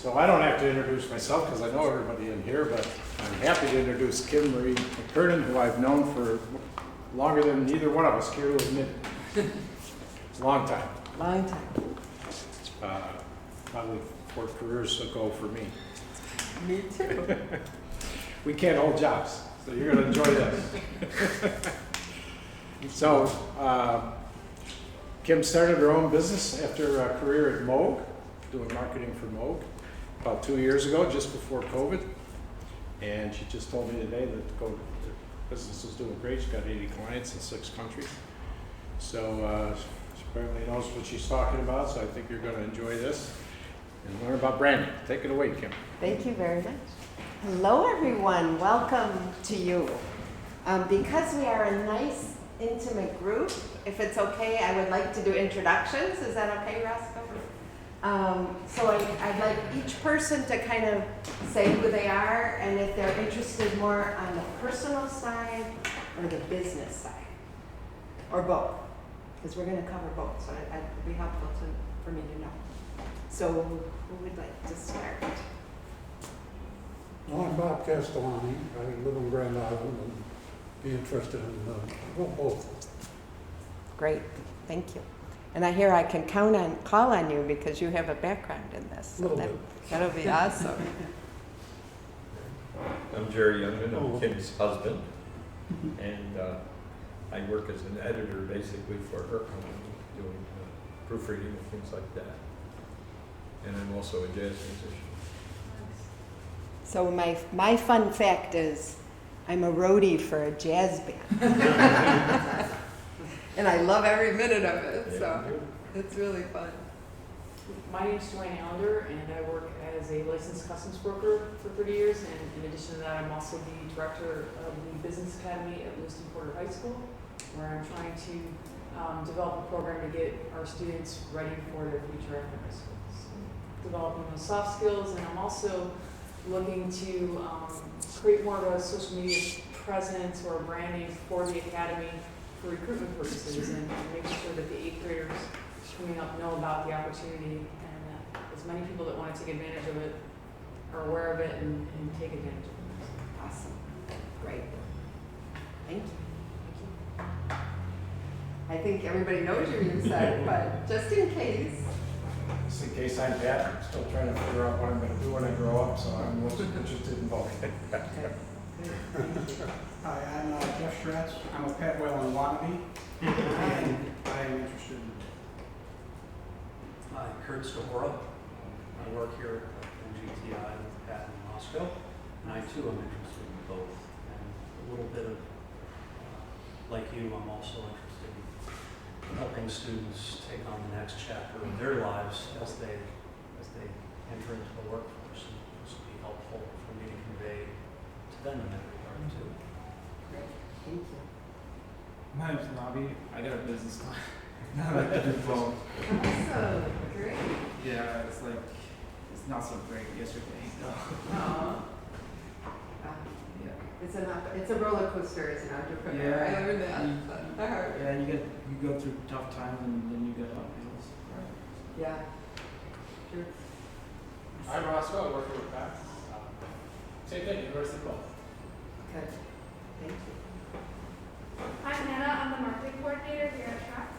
So I don't have to introduce myself because I know everybody in here, but I'm happy to introduce Kim Marie McKernan, who I've known for longer than either one of us care to admit. Long time. Long time. Probably 4 careers ago for me. Me too. We can't hold jobs, so you're going to enjoy this. So, Kim started her own business after a career at Moog, doing marketing for Moog, about 2 years ago, just before COVID. And she just told me today that the business is doing great. She's got 80 clients in 6 countries. So she apparently knows what she's talking about, so I think you're going to enjoy this and learn about branding. Take it away, Kim. Thank you very much. Hello, everyone. Welcome to you. Because we are a nice, intimate group, if it's okay, I would like to do introductions. Is that okay, Roscoe? So I'd like each person to kind of say who they are and if they're interested more on the personal side or the business side, or both, because we're going to cover both, so it'd be helpful for me to know. So who would like to start? Well, I'm Bob Castellani. I live on Grand Island and be interested in both. Great, thank you. And I hear I can call on you because you have a background in this. So Little bit. that'll be awesome. I'm Jerry Youngman, I'm Kim's husband, and I work as an editor basically for her company, doing proofreading and things like that. And I'm also a jazz musician. So my fun fact is I'm a roadie for a jazz band. And I love every minute of it, Yeah, so you do. it's really fun. My name is Joanne Allender, and I work as a licensed customs broker for 30 years. And in addition to that, I'm also the director of the Business Academy at Lewiston Porter High School, where I'm trying to develop a program to get our students ready for their future after high school. So, developing those soft skills, and I'm also looking to create more of a social media presence or branding for the academy for recruitment purposes, and make sure that the 8th graders coming up know about the opportunity, and that as many people that want to take advantage of it are aware of it and take advantage of it. Awesome. Great. Thank you. I think everybody knows you said, but just in case. Just in case I'm Pat, I'm still trying to figure out what I'm going to do when I grow up, so I'm most interested in both. Hi, I'm Jeff Schratz. I'm a pet whale in Wannabe, and I am interested in. Hi, Kurt Stahora. I work here at GTI with Pat in Moscow, and I too am interested in both. And a little bit of, like you, I'm also interested in helping students take on the next chapter of their lives as they enter into the workforce. And this will be helpful for me to convey to them in that regard too. Great. Thank you. My name's Robbie. I got a business plan. I like to do both. Awesome. Great. Yeah, it's not so great yesterday. So. It's a roller coaster as an entrepreneur. Yeah. I learned that. Yeah, you go through tough times and then you get up hills. Right. Yeah. Sure. I'm Roscoe, I work with Pat. Same thing, University of Guelph. Good. Thank you. I'm Hannah. I'm the marketing coordinator here at Track.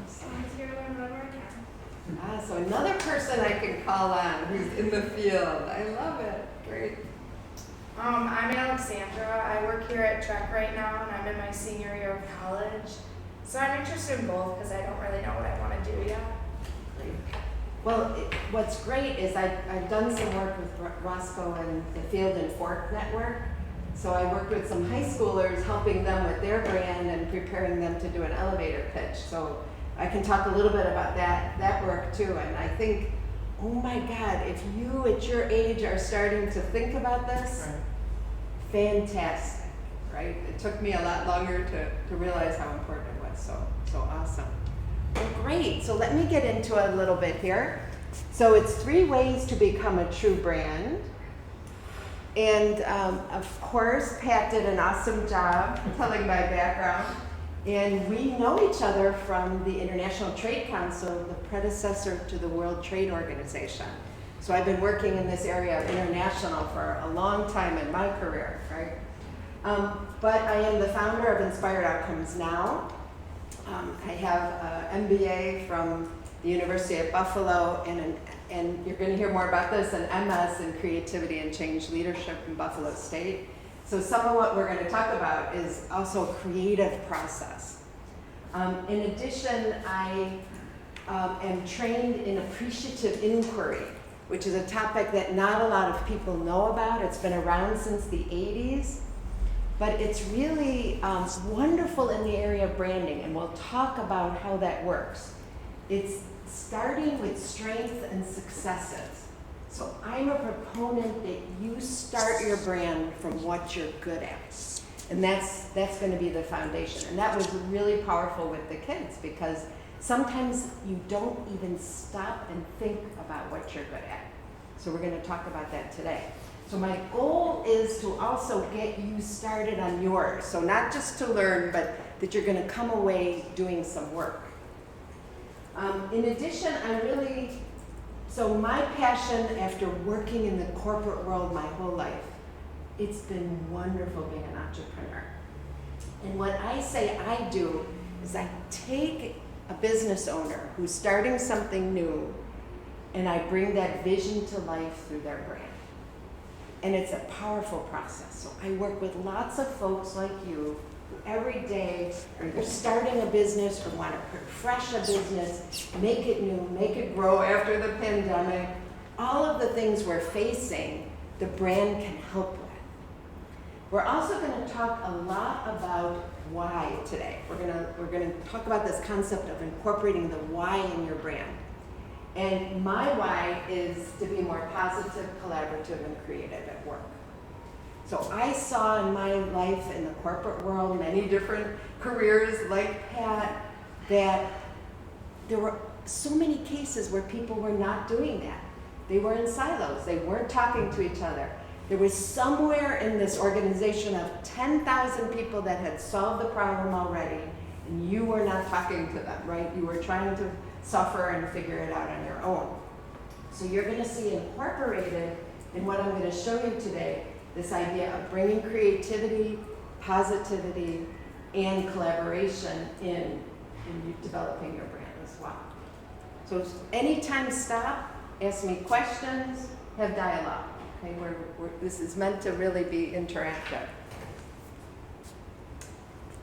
Awesome. I'm just here to learn whatever I can. So another person I can call on who's in the field. I love it. Great. I'm Alexandra. I work here at Trek right now, and I'm in my senior year of college. So I'm interested in both because I don't really know what I want to do yet. Great. Well, what's great is I've done some work with Roscoe and the Field and Fork Network. So I worked with some high schoolers, helping them with their brand and preparing them to do an elevator pitch. So I can talk a little bit about that work too. And I think, oh my God, if you at your age are starting to think about this, fantastic, right? It took me a lot longer to realize how important it was. So awesome. Well, great. So let me get into a little bit here. So it's 3 ways to become a true brand. And of course, Pat did an awesome job telling my background. And we know each other from the International Trade Council, the predecessor to the World Trade Organization. So I've been working in this area of international for a long time in my career, right? But I am the founder of Inspired Outcomes Now. I have an MBA from the University of Buffalo, and you're going to hear more about this, an MS in Creativity and Change Leadership in Buffalo State. So some of what we're going to talk about is also creative process. In addition, I am trained in appreciative inquiry, which is a topic that not a lot of people know about. It's been around since the 80s, but it's really wonderful in the area of branding, and we'll talk about how that works. It's starting with strengths and successes. So I'm a proponent that you start your brand from what you're good at. And that's going to be the foundation. And that was really powerful with the kids, because sometimes you don't even stop and think about what you're good at. So we're going to talk about that today. So my goal is to also get you started on yours. So not just to learn, but that you're going to come away doing some work. In addition, so my passion after working in the corporate world my whole life, it's been wonderful being an entrepreneur. And what I say I do is I take a business owner who's starting something new, and I bring that vision to life through their brand. And it's a powerful process. So I work with lots of folks like you who every day are either starting a business or want to refresh a business, make it new, make it grow after the pandemic. All of the things we're facing, the brand can help with. We're also going to talk a lot about why today. We're going to talk about this concept of incorporating the why in your brand. And my why is to be more positive, collaborative, and creative at work. So I saw in my life in the corporate world, many different careers like Pat, that there were so many cases where people were not doing that. They were in silos. They weren't talking to each other. There was somewhere in this organization of 10,000 people that had solved the problem already, and you were not talking to them, right? You were trying to suffer and figure it out on your own. So you're going to see incorporated in what I'm going to show you today, this idea of bringing creativity, positivity, and collaboration in developing your brand as well. So anytime stop, ask me questions, have dialogue. Okay, this is meant to really be interactive.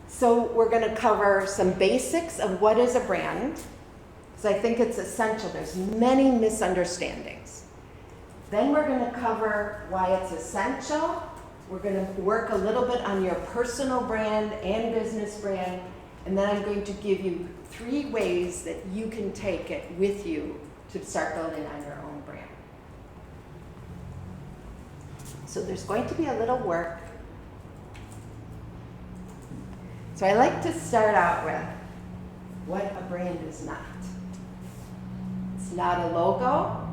So we're going to cover some basics of what is a brand, because I think it's essential. There's many misunderstandings. Then we're going to cover why it's essential. We're going to work a little bit on your personal brand and business brand, and then I'm going to give you 3 ways that you can take it with you to start building on your own brand. So there's going to be a little work. So I like to start out with what a brand is not. It's not a logo.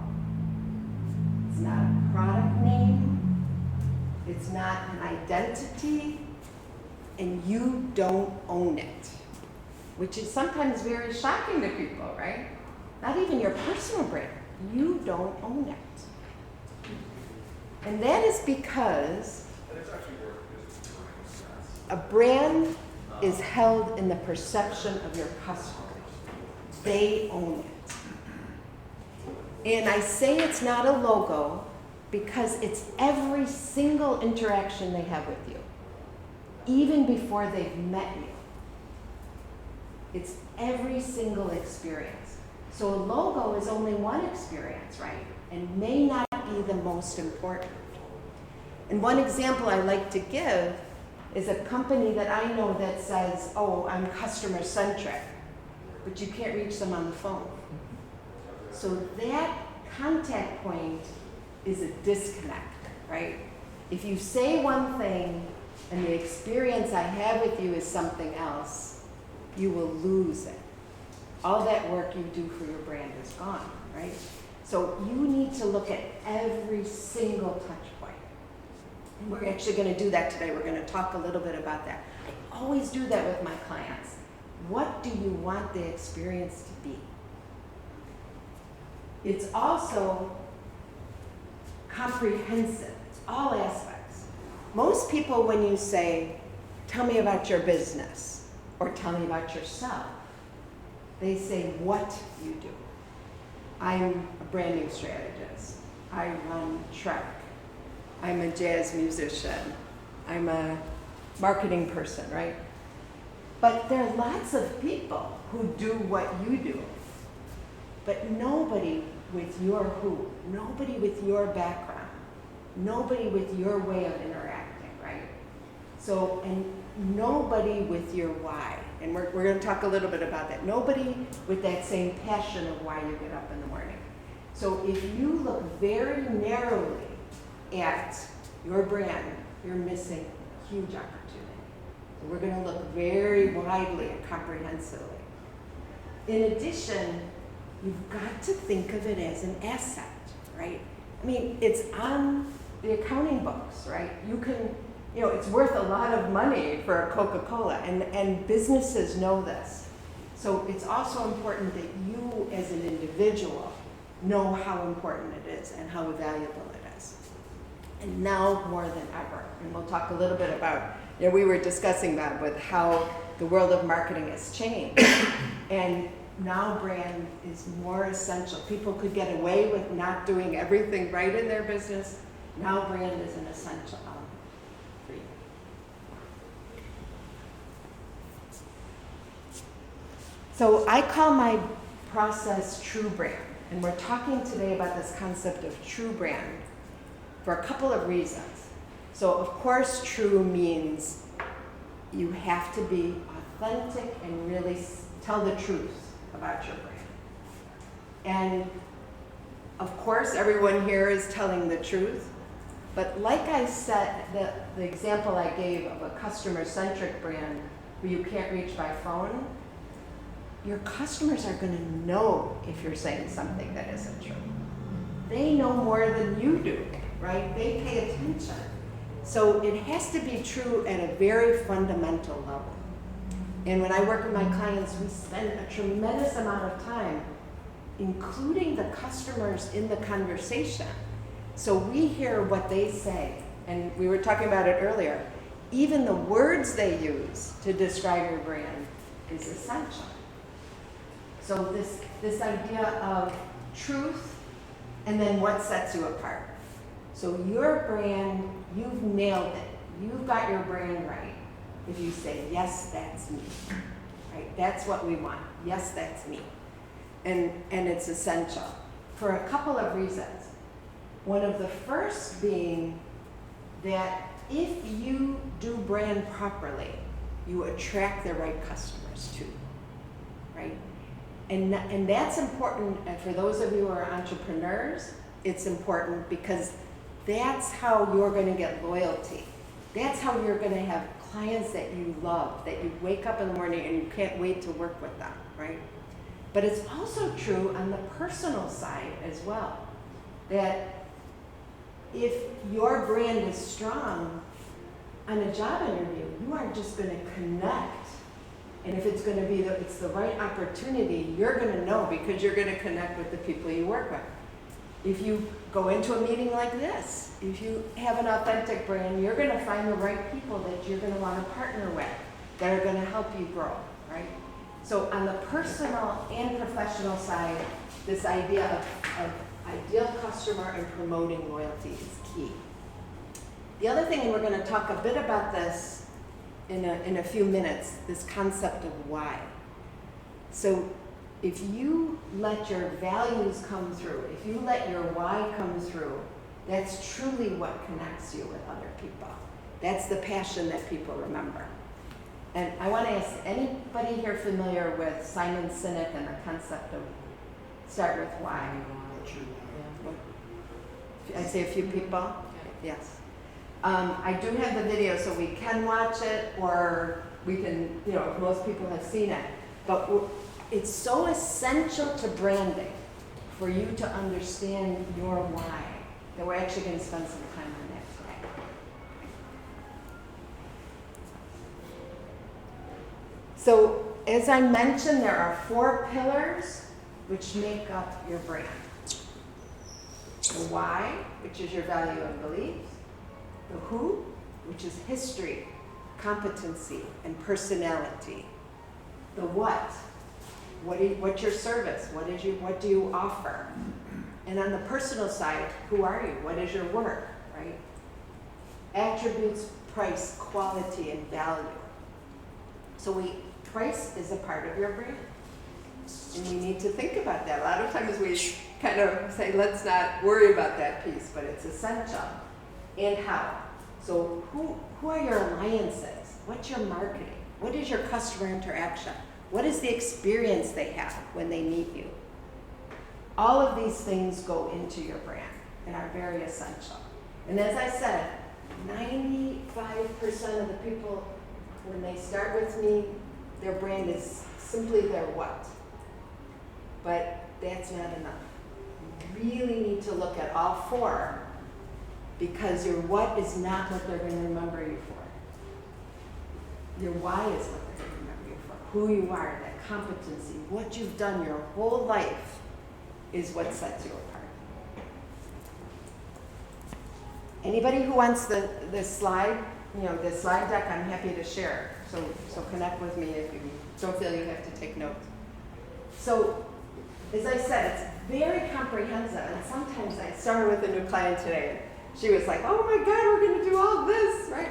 It's not a product name. It's not an identity. And you don't own it, which is sometimes very shocking to people, right? Not even your personal brand. You don't own it. And that is because a brand is held in the perception of your customers. They own it. And I say it's not a logo because it's every single interaction they have with you, even before they've met you. It's every single experience. So a logo is only one experience, right? And may not be the most important. And one example I like to give is a company that I know that says, oh, I'm customer centric, but you can't reach them on the phone. So that contact point is a disconnect, right? If you say one thing and the experience I have with you is something else, you will lose it. All that work you do for your brand is gone, right? So you need to look at every single touch point. And we're actually going to do that today. We're going to talk a little bit about that. I always do that with my clients. What do you want the experience to be? It's also comprehensive, it's all aspects. Most people, when you say, tell me about your business, or tell me about yourself, they say what you do. I'm a branding strategist. I run Trek. I'm a jazz musician. I'm a marketing person, right? But there are lots of people who do what you do, but nobody with your who, nobody with your background, nobody with your way of interacting, right? So, and nobody with your why. And we're going to talk a little bit about that. Nobody with that same passion of why you get up in the morning. So if you look very narrowly at your brand, you're missing a huge opportunity. So we're going to look very widely and comprehensively. In addition, you've got to think of it as an asset, right? I mean, it's on the accounting books, right? You can, you know, it's worth a lot of money for a Coca-Cola, and businesses know this. So it's also important that you as an individual know how important it is and how valuable it is. And now more than ever, and we'll talk a little bit about, you know, we were discussing that with how the world of marketing has changed. And now brand is more essential. People could get away with not doing everything right in their business. Now brand is an essential element for you. So I call my process True Brand. And we're talking today about this concept of true brand for a couple of reasons. So of course, true means you have to be authentic and really tell the truth about your brand. And of course, everyone here is telling the truth. But like I said, the example I gave of a customer-centric brand where you can't reach by phone, your customers are going to know if you're saying something that isn't true. They know more than you do, right? They pay attention. So it has to be true at a very fundamental level. And when I work with my clients, we spend a tremendous amount of time including the customers in the conversation. So we hear what they say, and we were talking about it earlier. Even the words they use to describe your brand is essential. So this idea of truth and then what sets you apart. So your brand, you've nailed it. You've got your brand right. If you say, yes, that's me, right? That's what we want. Yes, that's me. And it's essential for a couple of reasons. One of the first being that if you do brand properly, you attract the right customers too, right? And that's important, and for those of you who are entrepreneurs, it's important because that's how you're going to get loyalty. That's how you're going to have clients that you love, that you wake up in the morning and you can't wait to work with them, right? But it's also true on the personal side as well, that if your brand is strong, on a job interview, you aren't just going to connect. And if it's going to be it's the right opportunity, you're going to know because you're going to connect with the people you work with. If you go into a meeting like this, if you have an authentic brand, you're going to find the right people that you're going to want to partner with that are going to help you grow, right? So on the personal and professional side, this idea of ideal customer and promoting loyalty is key. The other thing, and we're going to talk a bit about this in a few minutes, this concept of why. So if you let your values come through, if you let your why come through, that's truly what connects you with other people. That's the passion that people remember. And I want to ask, anybody here familiar with Simon Sinek and the concept of start with why? I'd say a few people? Yes. I do have the video so we can watch it, or we can, most people have seen it. But it's so essential to branding for you to understand your why that we're actually going to spend some time on that today. So as I mentioned, there are 4 pillars which make up your brand. The why, which is your value and beliefs. The who, which is history, competency, and personality. The what, what's your service? What do you offer? And on the personal side, who are you? What is your work, right? Attributes, price, quality, and value. So price is a part of your brand. And we need to think about that. A lot of times we kind of say, let's not worry about that piece, but it's essential. And how? So who are your alliances? What's your marketing? What is your customer interaction? What is the experience they have when they meet you? All of these things go into your brand and are very essential. And as I said, 95% of the people, when they start with me, their brand is simply their what. But that's not enough. You really need to look at all four, because your what is not what they're going to remember you for. Your why is what they're going to remember you for. Who you are, that competency, what you've done your whole life is what sets you apart. Anybody who wants the slide, the slide deck, I'm happy to share. So connect with me if you don't feel you have to take notes. So, as I said, it's very comprehensive, and sometimes I started with a new client today. She was like, oh my God, we're going to do all this, right?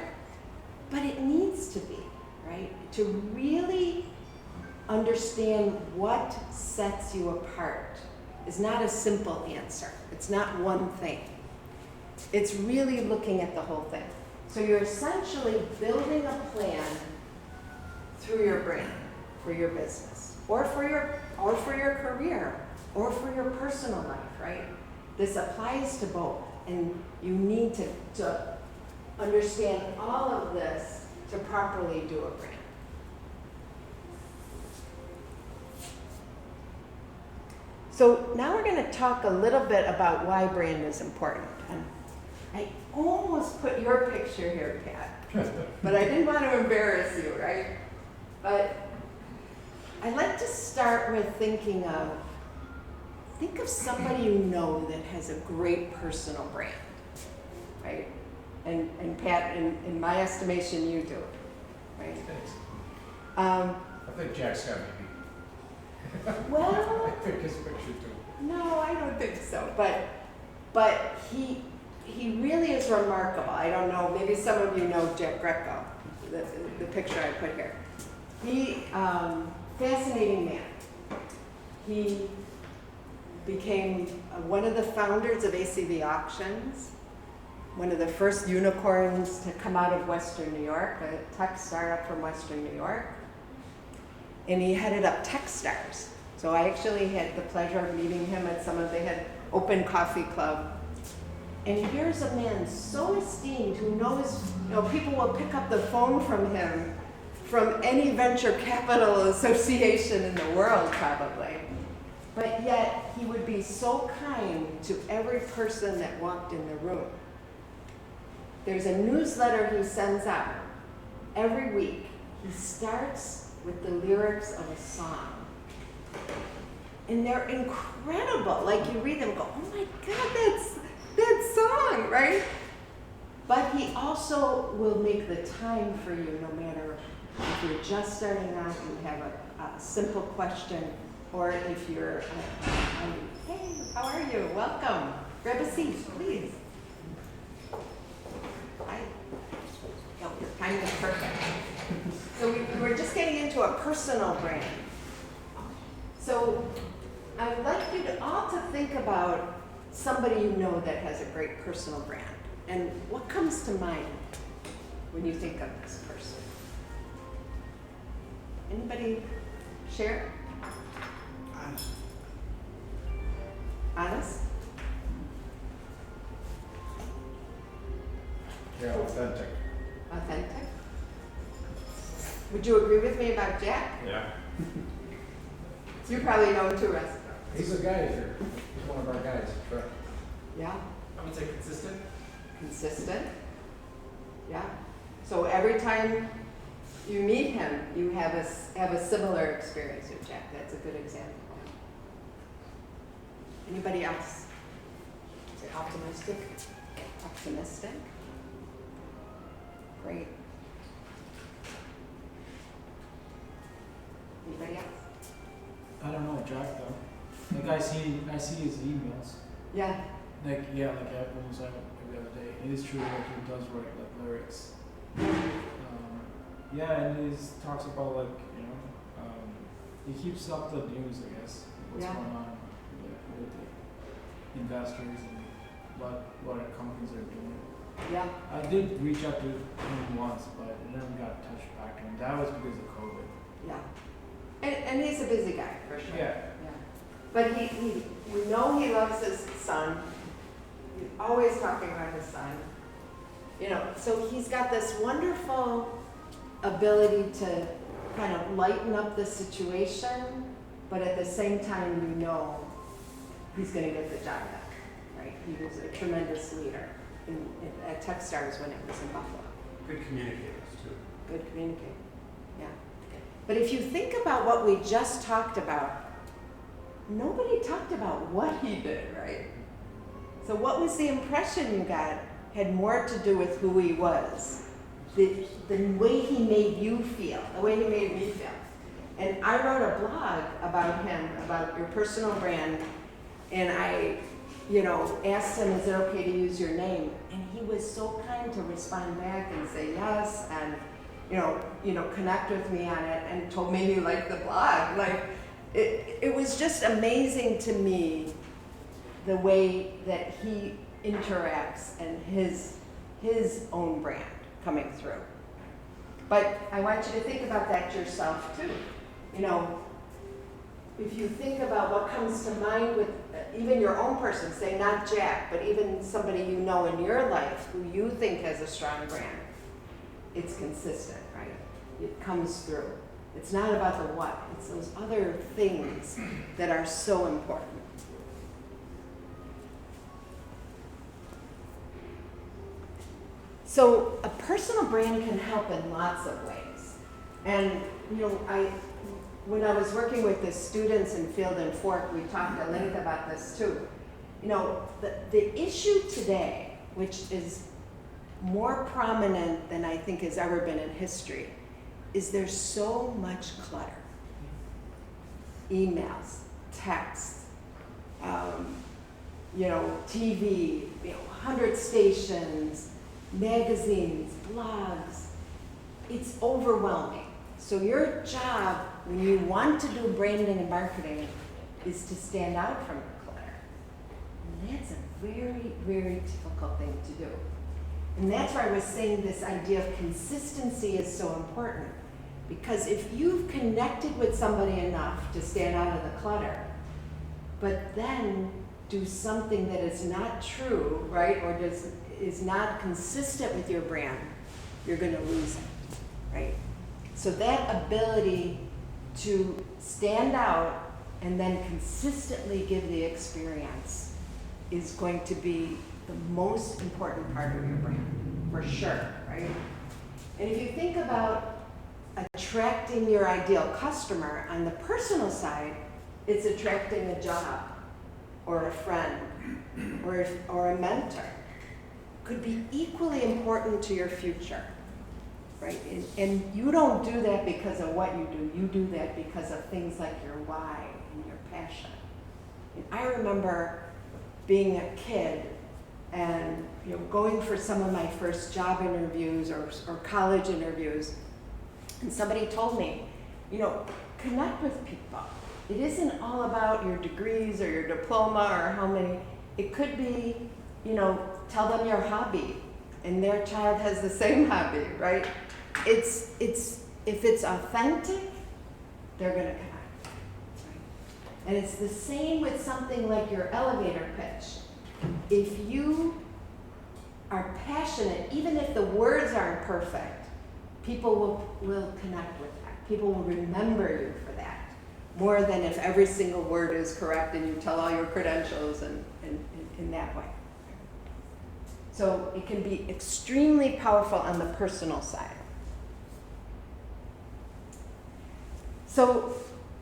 But it needs to be, right? To really understand what sets you apart is not a simple answer. It's not one thing. It's really looking at the whole thing. So you're essentially building a plan through your brand for your business, or for your career, or for your personal life, right? This applies to both, and you need to understand all of this to properly do a brand. So now we're going to talk a little bit about why brand is important. And I almost put your picture here, Pat, but I didn't want to embarrass you, right? But I like to start with think of somebody you know that has a great personal brand, right? And Pat, in my estimation, you do, right? Thanks. Um, I think Jack's got me beat. well, I think his picture too. no, I don't think so. But he really is remarkable. I don't know. Maybe some of you know Jack Greco, the picture I put here. He fascinating man. He became one of the founders of ACV Auctions, one of the first unicorns to come out of Western New York, a tech startup from Western New York. And he headed up Techstars. So I actually had the pleasure of meeting him at they had Open Coffee Club. And here's a man so esteemed who knows, people will pick up the phone from him from any venture capital association in the world probably. But yet he would be so kind to every person that walked in the room. There's a newsletter he sends out every week. He starts with the lyrics of a song. And they're incredible. Like you read them and go, oh my God, that's that song, right? But he also will make the time for you no matter if you're just starting out, you have a simple question, or if you're, hey, how are you? Welcome. Grab a seat, please. Hi. Oh, your timing is perfect. So we're just getting into a personal brand. So I'd like you all to think about somebody you know that has a great personal brand. And what comes to mind when you think of this person? Anybody share? Honest. Honest? Yeah, authentic. Authentic? Would you agree with me about Jack? Yeah. You probably know him too, Russ. He's a guy here. He's one of our guys. Correct. Yeah? I would say consistent. Consistent? Yeah. So every time you meet him, you have a similar experience with Jack. That's a good example. Anybody else? optimistic. Optimistic. Great. Anybody else? I don't know Jack though. Like I see his emails. Yeah. Like almost every other day. It is true that he does write like lyrics. Yeah, and he talks about like he keeps up the news, I guess, what's Yeah. going on with the investors and what our companies are doing. Yeah. I did reach out to him once, but I never got in touch back to him. That was because of COVID. Yeah. And he's a busy guy, for sure. Yeah. But we know he loves his son. He's always talking about his son. You know, so he's got this wonderful ability to kind of lighten up the situation, but at the same time, you know he's going to get the job done, right? He was a tremendous leader at Techstars when it was in Buffalo. Good communicators too. Good communicator, yeah. But if you think about what we just talked about, nobody talked about what he did, right? So what was the impression you got had more to do with who he was, the way he made you feel, the way he made me feel. And I wrote a blog about him, about your personal brand, and I, asked him, is it okay to use your name? And he was so kind to respond back and say yes, and connect with me on it, and told me he liked the blog. Like, it was just amazing to me the way that he interacts and his own brand coming through. But I want you to think about that yourself too. If you think about what comes to mind with even your own person, say not Jack, but even somebody you know in your life who you think has a strong brand, it's consistent, right? It comes through. It's not about the what, it's those other things that are so important. So a personal brand can help in lots of ways. And, when I was working with the students in Field and Fork, we talked at length about this too. The issue today, which is more prominent than I think has ever been in history, is there's so much clutter. Emails, texts, TV, 100 stations, magazines, blogs. It's overwhelming. So your job, when you want to do branding and marketing, is to stand out from the clutter. And that's a very, very difficult thing to do. And that's why I was saying this idea of consistency is so important. Because if you've connected with somebody enough to stand out of the clutter, but then do something that is not true, right, or is not consistent with your brand, you're going to lose it, right? So that ability to stand out and then consistently give the experience is going to be the most important part of your brand, for sure, right? And if you think about attracting your ideal customer on the personal side, it's attracting a job or a friend or a mentor. Could be equally important to your future, right? And you don't do that because of what you do. You do that because of things like your why and your passion. And I remember being a kid and going for some of my first job interviews or college interviews, and somebody told me, connect with people. It isn't all about your degrees or your diploma or how many. It could be, tell them your hobby, and their child has the same hobby, right? If it's authentic, they're gonna connect. Right? And it's the same with something like your elevator pitch. If you are passionate, even if the words aren't perfect, people will connect with that. People will remember you for that, more than if every single word is correct and you tell all your credentials and in that way. So it can be extremely powerful on the personal side. So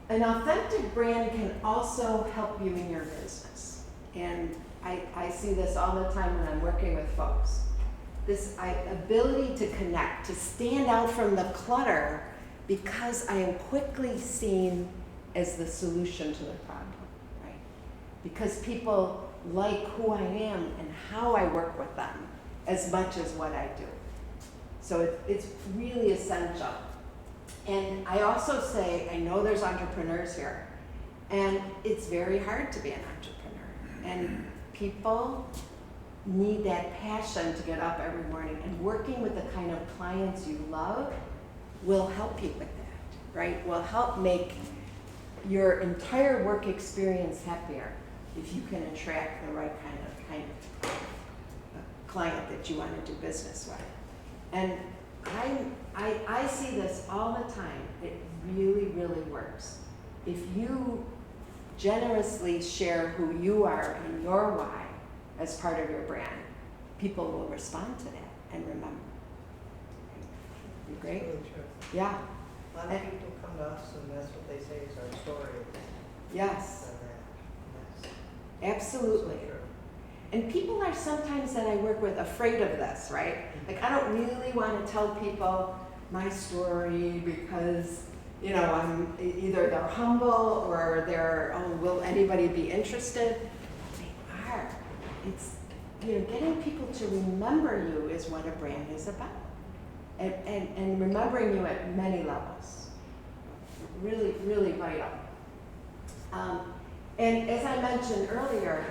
an authentic brand can also help you in your business. And I see this all the time when I'm working with folks. This ability to connect, to stand out from the clutter because I am quickly seen as the solution to the problem, right? Because people like who I am and how I work with them as much as what I do. So it's really essential. And I also say, I know there's entrepreneurs here, and it's very hard to be an entrepreneur. And people need that passion to get up every morning, and working with the kind of clients you love will help you with that, right? Will help make your entire work experience happier if you can attract the right kind of client that you want to do business with. And I see this all the time. It really, really works. If you generously share who you are and your why as part of your brand, people will respond to that and remember. You agree? Really true. Yeah. A lot of people come to us and that's what they say is our story. Yes. of that. Absolutely. So true. And people are sometimes that I work with afraid of this, right? Like, I don't really want to tell people my story because, you know, I'm either they're humble or they're, oh, will anybody be interested? They are. It's, you know, getting people to remember you is what a brand is about. And remembering you at many levels. Really, really vital. And as I mentioned earlier,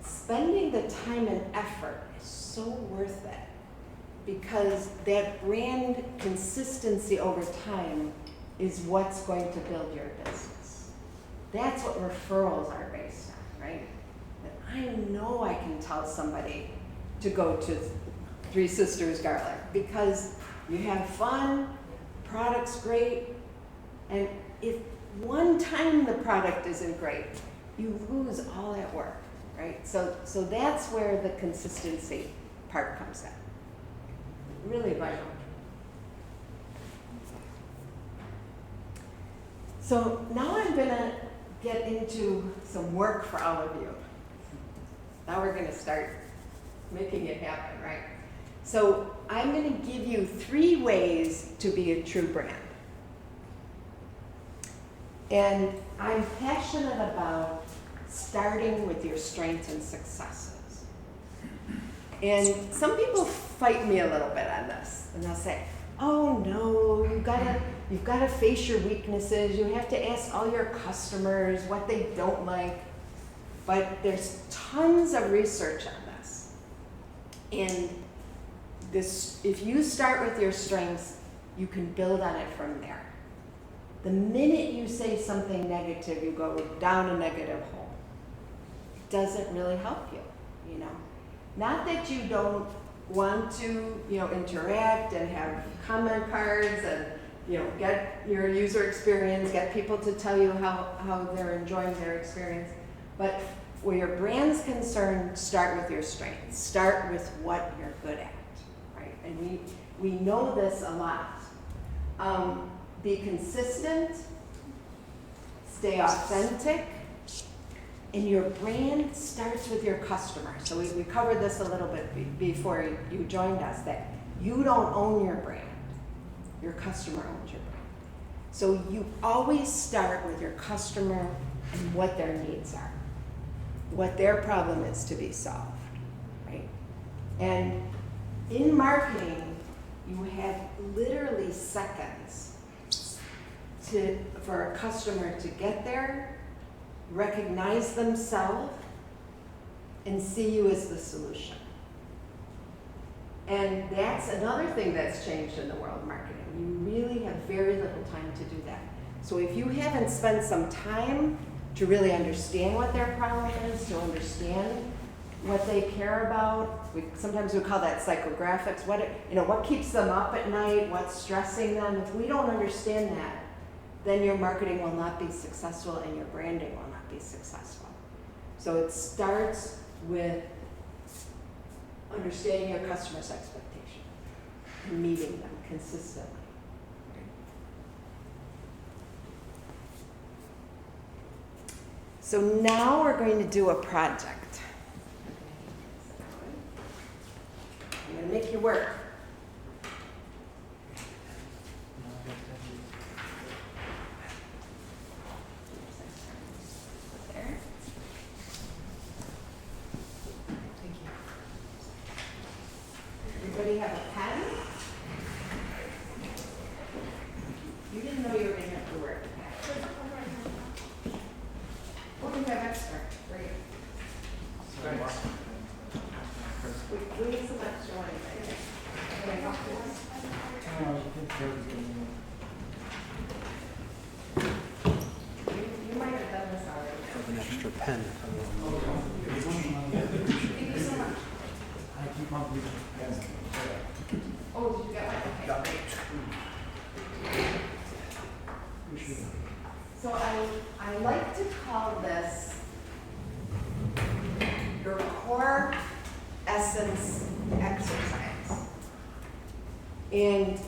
spending the time and effort is so worth it because that brand consistency over time is what's going to build your business. That's what referrals are based on, right? That I know I can tell somebody to go to Three Sisters Garlic because you have fun, product's great, and if one time the product isn't great, you lose all that work, right? So that's where the consistency part comes in. Really vital. So now I'm gonna get into some work for all of you. Now we're gonna start making it happen, right? So I'm gonna give you 3 ways to be a true brand. And I'm passionate about starting with your strengths and successes. And some people fight me a little bit on this, and they'll say, oh no, you've gotta face your weaknesses, you have to ask all your customers what they don't like. But there's tons of research on this. And this, if you start with your strengths, you can build on it from there. The minute you say something negative, you go down a negative hole. It doesn't really help you, you know. Not that you don't want to, you know, interact and have comment cards and, you know, get your user experience, get people to tell you how they're enjoying their experience. But where your brand's concerned, start with your strengths. Start with what you're good at, right? And we know this a lot. Be consistent, stay authentic, and your brand starts with your customer. So we covered this a little bit before you joined us, that you don't own your brand, your customer owns your brand. So you always start with your customer and what their needs are, what their problem is to be solved, right? And in marketing, you have literally seconds for a customer to get there, recognize themselves, and see you as the solution. And that's another thing that's changed in the world of marketing. You really have very little time to do that. So if you haven't spent some time to really understand what their problem is, to understand what they care about, sometimes we call that psychographics, what keeps them up at night, what's stressing them. If we don't understand that, then your marketing will not be successful and your branding will not be successful. So it starts with understanding your customer's expectation and meeting them consistently. So now we're going to do a project. make you work. There. Thank you. Everybody have a pen? You didn't know you were gonna have to wear a pen. Oh, you have extra, great. We need some extra ones. Can I help you might have done this already. An extra pen. Thank you so much. Oh, did you get one? Okay, great. So I like to call this your core essence exercise. And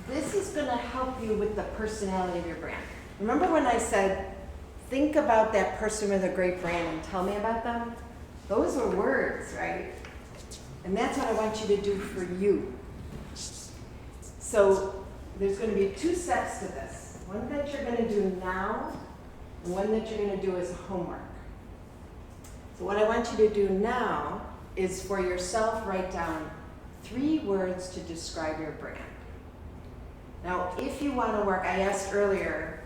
this is going to help you with the personality of your brand. Remember when I said, think about that person with a great brand and tell me about them? Those were words, right? And that's what I want you to do for you. So there's going to be 2 steps to this. One that you're going to do now, and one that you're going to do as homework. So what I want you to do now is for yourself write down 3 words to describe your brand. Now, if you want to work, I asked earlier,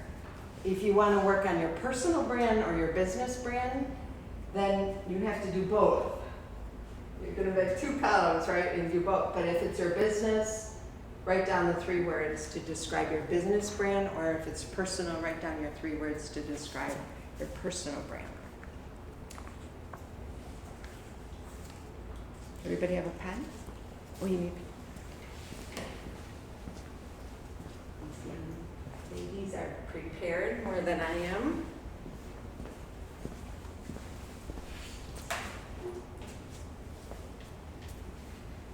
if you want to work on your personal brand or your business brand, then you have to do both. You're going to make 2 columns, right, and do both. But if it's your business, write down the 3 words to describe your business brand, or if it's personal, write down your 3 words to describe your personal brand. Everybody have a pen? Oh, you need. Ladies are prepared more than I am.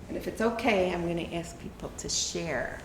And if it's okay, I'm going to ask people to share.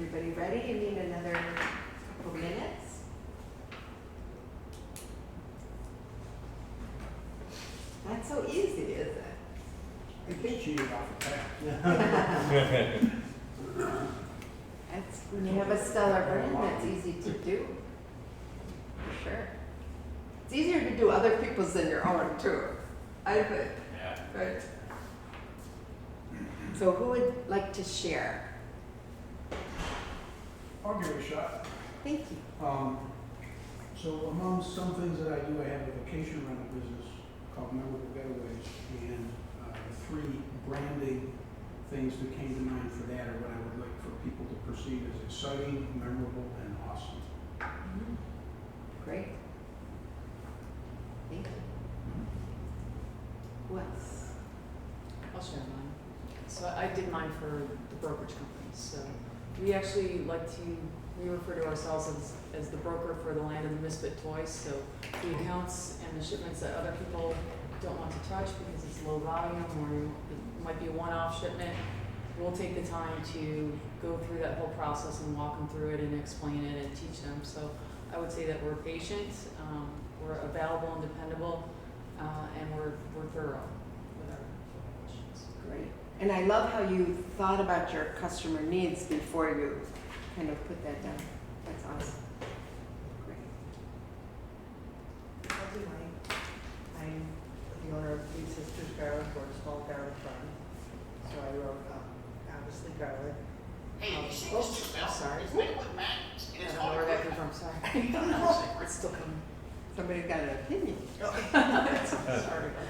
Everybody ready? You need another couple minutes? Not so easy, is it? I think cheated off the bat. That's, when you have a stellar brand, that's easy to do. For sure. It's easier to do other people's than your own, too. I think. Yeah. Right. So who would like to share? I'll give it a shot. Thank you. So among some things that I do, I have a vacation rental business called Memorable Getaways, and the 3 branding things that came to mind for that are what I would like for people to perceive as exciting, memorable, and awesome. Mm-hmm. Great. Thank you. Who else? I'll share mine. So I did mine for the brokerage companies. So We actually like to, we refer to ourselves as the broker for the land of the misfit toys. So the accounts and the shipments that other people don't want to touch because it's low volume or it might be a one-off shipment, we'll take the time to go through that whole process and walk them through it and explain it and teach them. So I would say that we're patient, we're available and dependable, and we're thorough with our questions. Great. And I love how you thought about your customer needs before you kind of put that down. That's awesome. Great. I'll do mine. I'm the owner of Three Sisters Garlic, or a small garlic farm. So I wrote, obviously garlic. Sorry. I don't know where that came from, sorry. It's still coming. Somebody's got an opinion. Sorry,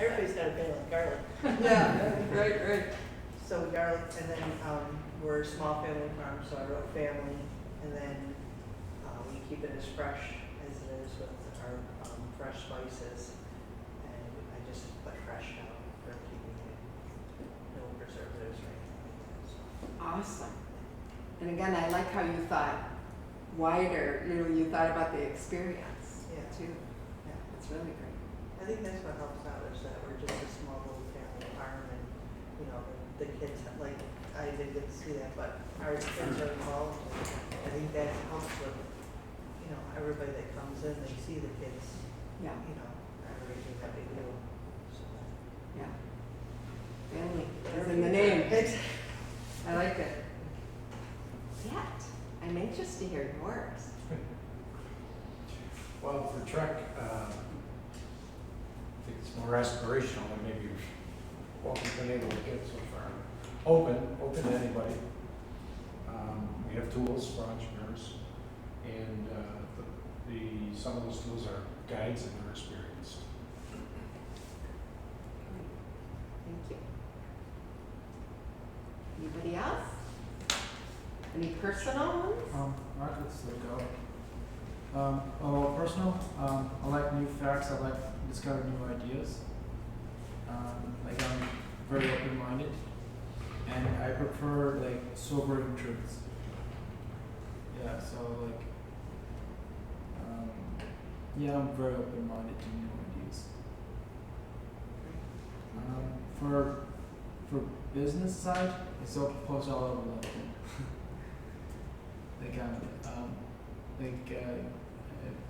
everybody's got a opinion on garlic. Yeah, right. So garlic, and then we're a small family farm, so I wrote family, and then we keep it as fresh as it is with our fresh spices, and I just put fresh down for keeping it, no preservatives or anything like that. So. Awesome. And again, I like how you thought wider, you thought about the experience Yeah. too. Yeah, it's really great. I think that's what helps out is that we're just a small little family farm, and the kids like I didn't get to see that, but our kids are involved. And I think that helps with everybody that comes in. They see the kids. Yeah, Are making that big deal. So. yeah. Family is in the name. I like it. Yet, I'm anxious to hear yours. Well, for Trek, I think it's more aspirational than maybe what we've been able to get so far. Open to anybody. We have tools for entrepreneurs, and some of those tools are guides and they're experienced. Thank you. Anybody else? Any personal ones? Mark, let's go. Personal, I like new facts, I like discovering new ideas. Like I'm very open-minded, and I prefer like sobering truths. Yeah, so like, I'm very open-minded to new ideas. For business side, it's all post all over LinkedIn.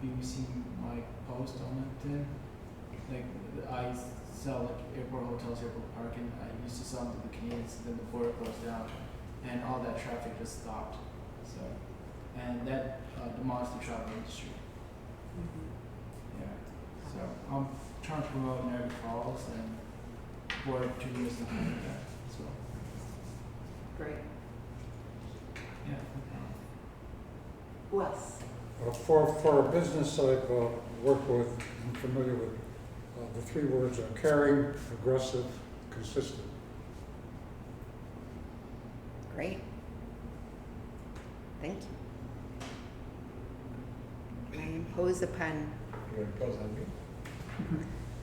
Have you seen my post on LinkedIn? Like I sell like airport hotels, airport parking. I used to sell them to the Canadians, then the border closed down, and all that traffic just stopped. So, and that demolished the travel industry. Yeah. So I'm trying to promote Niagara Falls and border opportunities in Canada as well. Great. Yeah. Who else? For a business I've worked with, I'm familiar with, the three words are caring, aggressive, consistent. Great. Thank you. I impose upon You want to pose on me?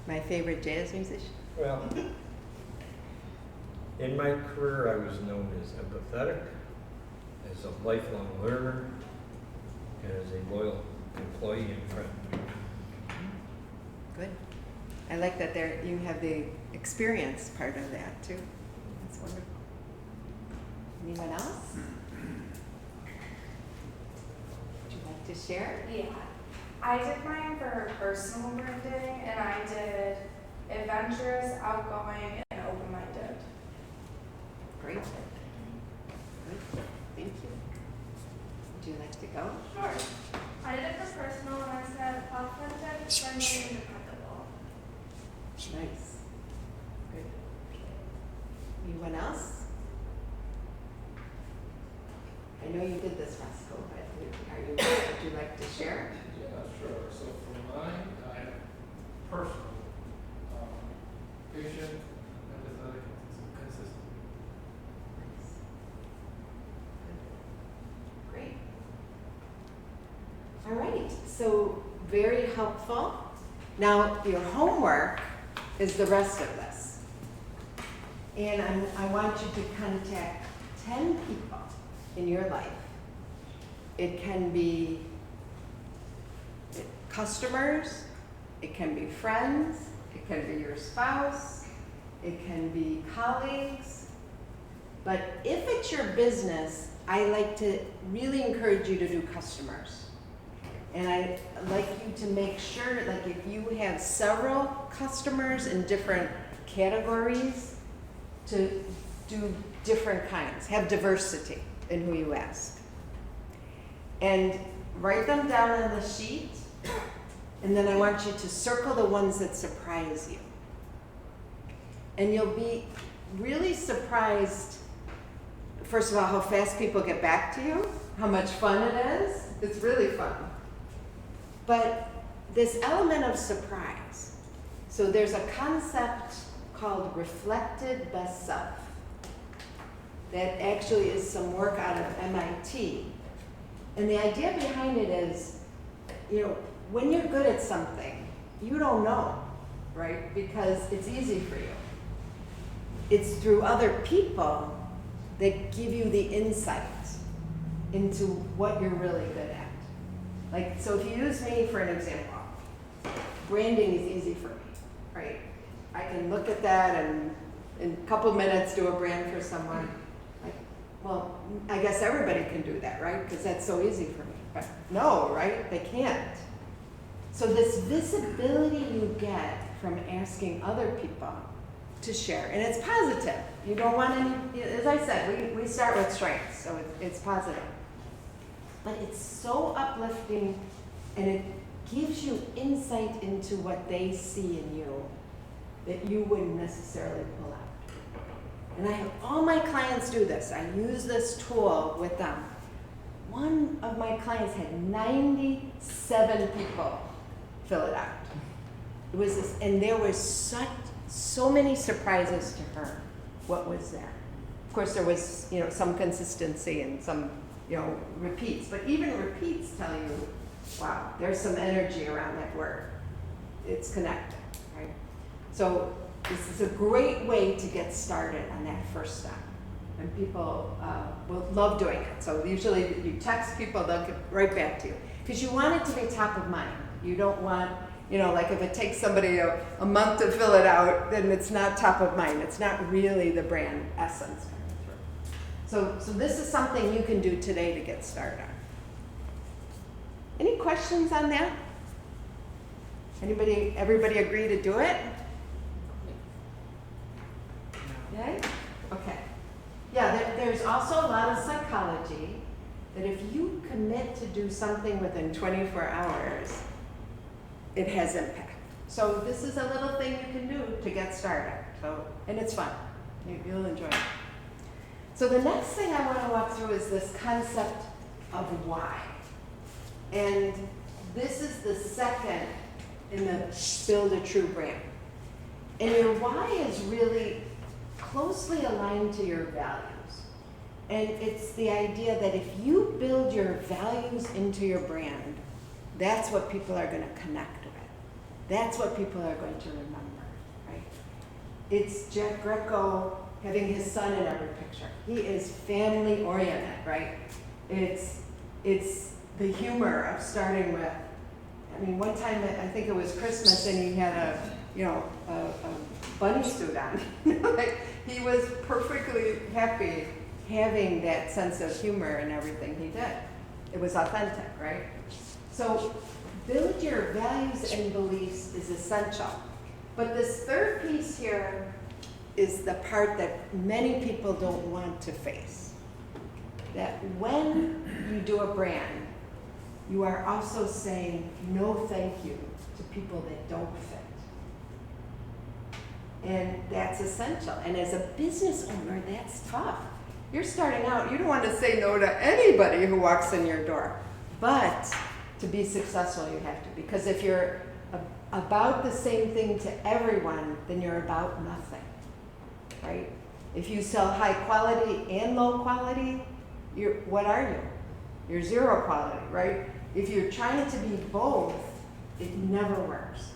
my favorite jazz musician. Well, in my career, I was known as empathetic, as a lifelong learner, and as a loyal employee and friend. Good. I like that you have the experience part of that too. That's wonderful. Anyone else? Would you like to share? Yeah. I did mine for personal branding, and I did adventurous, outgoing, and open-minded. Great. Good. Thank you. Would you like to go? Sure. I did it for personal, and I said authentic, friendly, and dependable. Nice. Good. Anyone else? I know you did this, Roscoe, but would you like to share? Yeah, sure. So for mine, I have personal, patient, empathetic, and consistent. Great. All right, so very helpful. Now, your homework is the rest of this. And I want you to contact 10 people in your life. It can be customers, it can be friends, it can be your spouse, it can be colleagues. But if it's your business, I like to really encourage you to do customers. And I like you to make sure, like if you have several customers in different categories, to do different kinds, have diversity in who you ask. And write them down on the sheet, and then I want you to circle the ones that surprise you. And you'll be really surprised, first of all, how fast people get back to you, how much fun it is. It's really fun. But this element of surprise, so there's a concept called reflected best self that actually is some work out of MIT. And the idea behind it is, you know, when you're good at something, you don't know, right? Because it's easy for you. It's through other people that give you the insight into what you're really good at. Like, so if you use me for an example, branding is easy for me, right? I can look at that and in a couple minutes do a brand for someone. Like, well, I guess everybody can do that, right? Because that's so easy for me. But no, right? They can't. So this visibility you get from asking other people to share, and it's positive. You don't want any, as I said, we start with strengths, so it's positive. But it's so uplifting, and it gives you insight into what they see in you that you wouldn't necessarily pull out. And I have all my clients do this. I use this tool with them. One of my clients had 97 people fill it out. It was this, and there was so many surprises to her. What was there? Of course, there was, you know, some consistency and some, you know, repeats. But even repeats tell you, wow, there's some energy around that word. It's connected, right? So this is a great way to get started on that first step. And people will love doing it. So usually you text people, they'll get right back to you. Because you want it to be top of mind. You don't want, you know, like if it takes somebody a month to fill it out, then it's not top of mind. It's not really the brand essence coming through. So this is something you can do today to get started on. Any questions on that? Everybody agree to do it? Okay? Okay. Yeah, there's also a lot of psychology that if you commit to do something within 24 hours, it has impact. So this is a little thing you can do to get started. So, and it's fun. You'll enjoy it. So the next thing I want to walk through is this concept of why. And this is the second in the Build a True Brand. And your why is really closely aligned to your values. And it's the idea that if you build your values into your brand, that's what people are going to connect with. That's what people are going to remember, right? It's Jack Greco having his son in every picture. He is family oriented, right? It's the humor of starting with, I mean, one time I think it was Christmas and he had a bunny suit on. Like, he was perfectly happy having that sense of humor in everything he did. It was authentic, right? So build your values and beliefs is essential. But this third piece here is the part that many people don't want to face. That when you do a brand, you are also saying no thank you to people that don't fit. And that's essential. And as a business owner, that's tough. You're starting out, you don't want to say no to anybody who walks in your door. But to be successful, you have to. Because if you're about the same thing to everyone, then you're about nothing, right? If you sell high quality and low quality, what are you? You're zero quality, right? If you're trying to be both, it never works.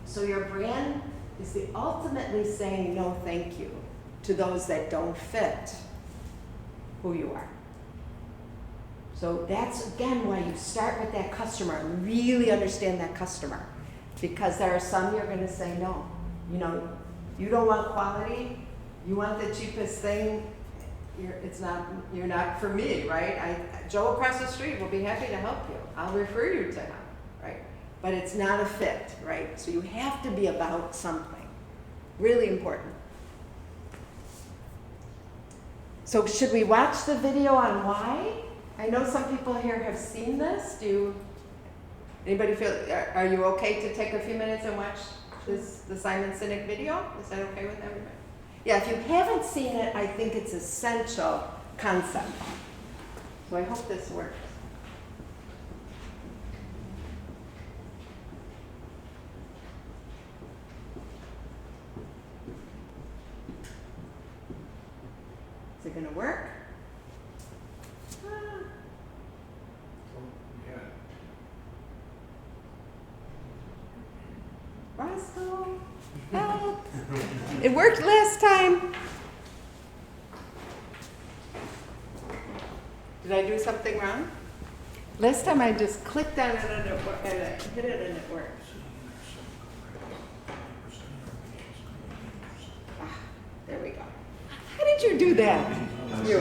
So your brand is ultimately saying no thank you to those that don't fit who you are. So that's again why you start with that customer and really understand that customer. Because there are some you're gonna say no. You know, you don't want quality, you want the cheapest thing, you're not for me, right? Joe across the street will be happy to help you. I'll refer you to him, right? But it's not a fit, right? So you have to be about something. Really important. So should we watch the video on why? I know some people here have seen this. Anybody feel, are you okay to take a few minutes and watch the Simon Sinek video? Is that okay with everybody? Yeah, if you haven't seen it, I think it's essential concept. So I hope this works. Is it gonna work? Roscoe, help! It worked last time. Did I do something wrong? Last time I just clicked on it and I hit it and it worked. Ah, there we go. How did you do that? You.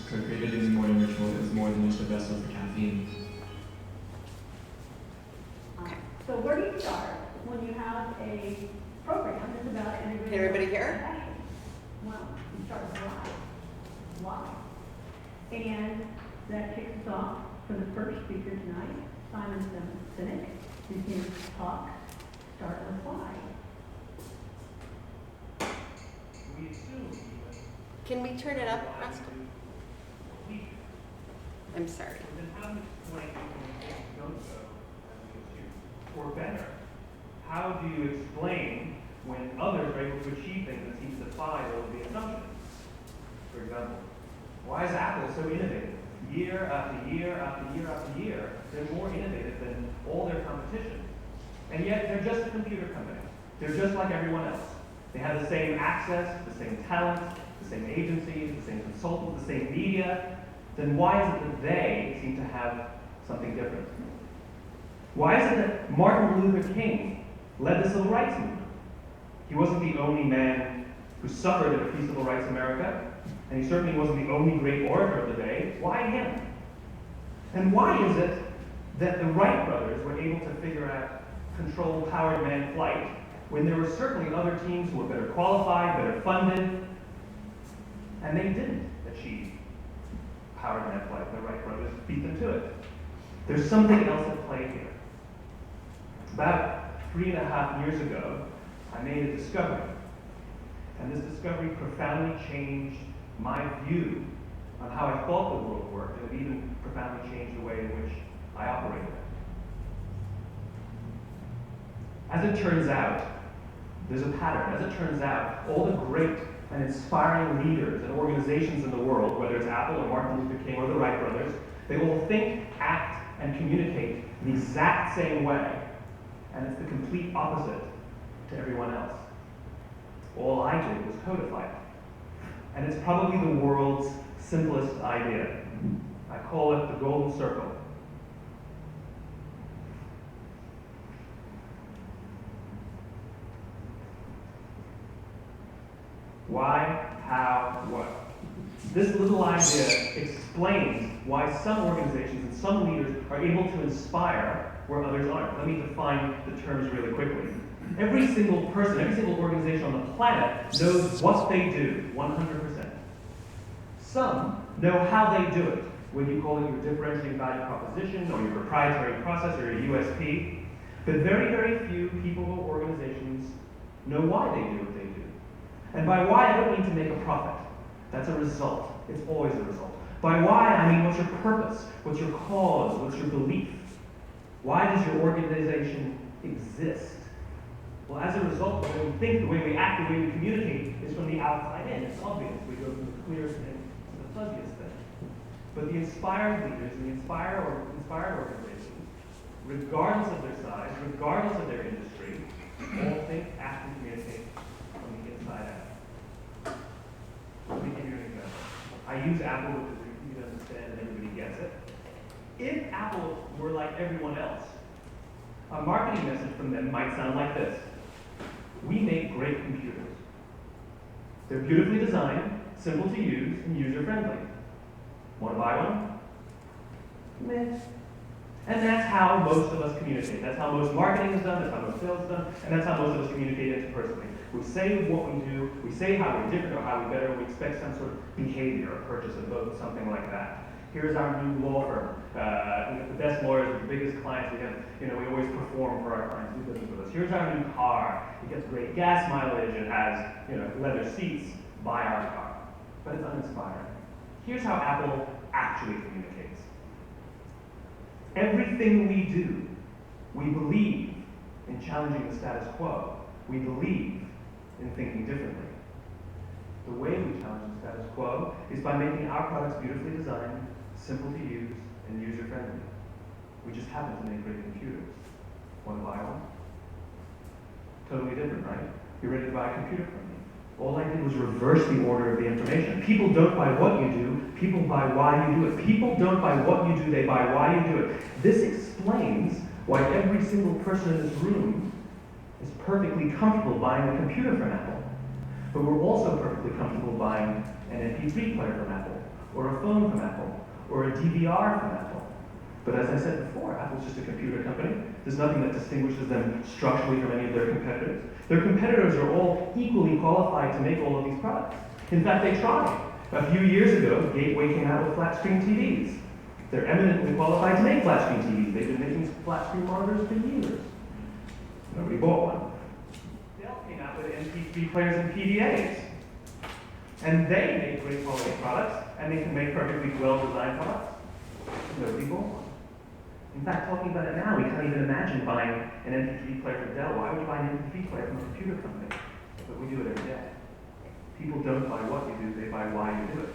Co-created in the morning ritual is more than just a vessel for caffeine. Okay. So where do you start when you have a program that's about integrating? Can everybody hear? Well, you start with why. And that kicks us off for the first speaker tonight, Simon Sinek. You can talk, start with why. Can we turn it up, Roscoe? I'm sorry. Or better, how do you explain when others are able to achieve things that seem to defy all of the assumptions? For example, why is Apple so innovative? Year after year after year after year, they're more innovative than all their competition. And yet they're just a computer company. They're just like everyone else. They have the same access, the same talent, the same agencies, the same consultants, the same media. Then why is it that they seem to have something different? Why is it that Martin Luther King led the civil rights movement? He wasn't the only man who suffered in a pre-civil rights America, and he certainly wasn't the only great orator of the day. Why him? And why is it that the Wright brothers were able to figure out controlled powered man flight when there were certainly other teams who were better qualified, better funded, and they didn't achieve powered man flight? The Wright brothers beat them to it. There's something else at play here. About 3.5 years ago, I made a discovery. And this discovery profoundly changed my view on how I thought the world worked, and it even profoundly changed the way in which I operated. As it turns out, there's a pattern. As it turns out, all the great and inspiring leaders and organizations in the world, whether it's Apple or Martin Luther King or the Wright brothers, they all think, act, and communicate the exact same way. And it's the complete opposite to everyone else. All I did was codify it. And it's probably the world's simplest idea. I call it the golden circle. Why, how, what? This little idea explains why some organizations and some leaders are able to inspire where others aren't. Let me define the terms really quickly. Every single person, every single organization on the planet knows what they do, 100%. Some know how they do it, whether you call it your differentiating value proposition or your proprietary process or your USP. But very, very few people or organizations know why they do what they do. And by why, I don't mean to make a profit. That's a result. It's always a result. By why, I mean what's your purpose? What's your cause? What's your belief? Why does your organization exist? Well, as a result, the way we think, the way we act, the way we communicate is from the outside in. It's obvious. We go from the clearest thing to the fuzziest thing. But the inspired leaders and the inspired organizations, regardless of their size, regardless of their industry, all think, act, and communicate from the inside out. Let me give you an example. I use Apple because we understand and everybody gets it. If Apple were like everyone else, a marketing message from them might sound like this. We make great computers. They're beautifully designed, simple to use, and user-friendly. Want to buy one? Meh. And that's how most of us communicate. That's how most marketing is done, that's how most sales is done, and that's how most of us communicate interpersonally. We say what we do, we say how we're different or how we're better, we expect some sort of behavior or purchase of vote, something like that. Here's our new law firm. We have the best lawyers, the biggest clients. We have, we always perform for our clients, do business with us. Here's our new car. It gets great gas mileage. It has, leather seats. Buy our car. But it's uninspiring. Here's how Apple actually communicates. Everything we do, we believe in challenging the status quo. We believe in thinking differently. The way we challenge the status quo is by making our products beautifully designed, simple to use, and user-friendly. We just happen to make great computers. Want to buy one? Totally different, right? You're ready to buy a computer from me. All I did was reverse the order of the information. People don't buy what you do, people buy why you do it. People don't buy what you do, they buy why you do it. This explains why every single person in this room is perfectly comfortable buying a computer from Apple. But we're also perfectly comfortable buying an MP3 player from Apple, or a phone from Apple, or a DVR from Apple. But as I said before, Apple's just a computer company. There's nothing that distinguishes them structurally from any of their competitors. Their competitors are all equally qualified to make all of these products. In fact, they tried. A few years ago, Gateway came out with flat-screen TVs. They're eminently qualified to make flat-screen TVs. They've been making flat-screen monitors for years. Nobody bought one. Dell came out with MP3 players and PDAs. And they make great quality products, and they can make perfectly well-designed products. Nobody bought one. In fact, talking about it now, we can't even imagine buying an MP3 player from Dell. Why would you buy an MP3 player from a computer company? But we do it every day. People don't buy what you do, they buy why you do it.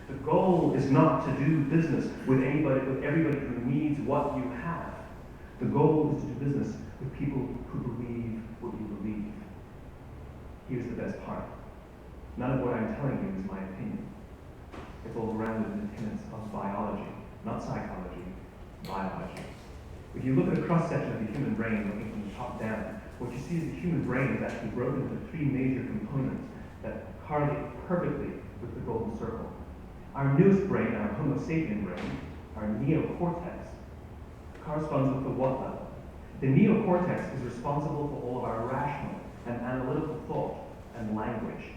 The goal is not to do business with everybody who needs what you have. The goal is to do business with people who believe what you believe. Here's the best part. None of what I'm telling you is my opinion. It's all grounded in the tenets of biology, not psychology, biology. If you look at a cross-section of the human brain, looking from the top down, what you see is the human brain is actually broken into three major components that correlate perfectly with the golden circle. Our newest brain, our Homo sapien brain, our neocortex, corresponds with the what level. The neocortex is responsible for all of our rational and analytical thought and language.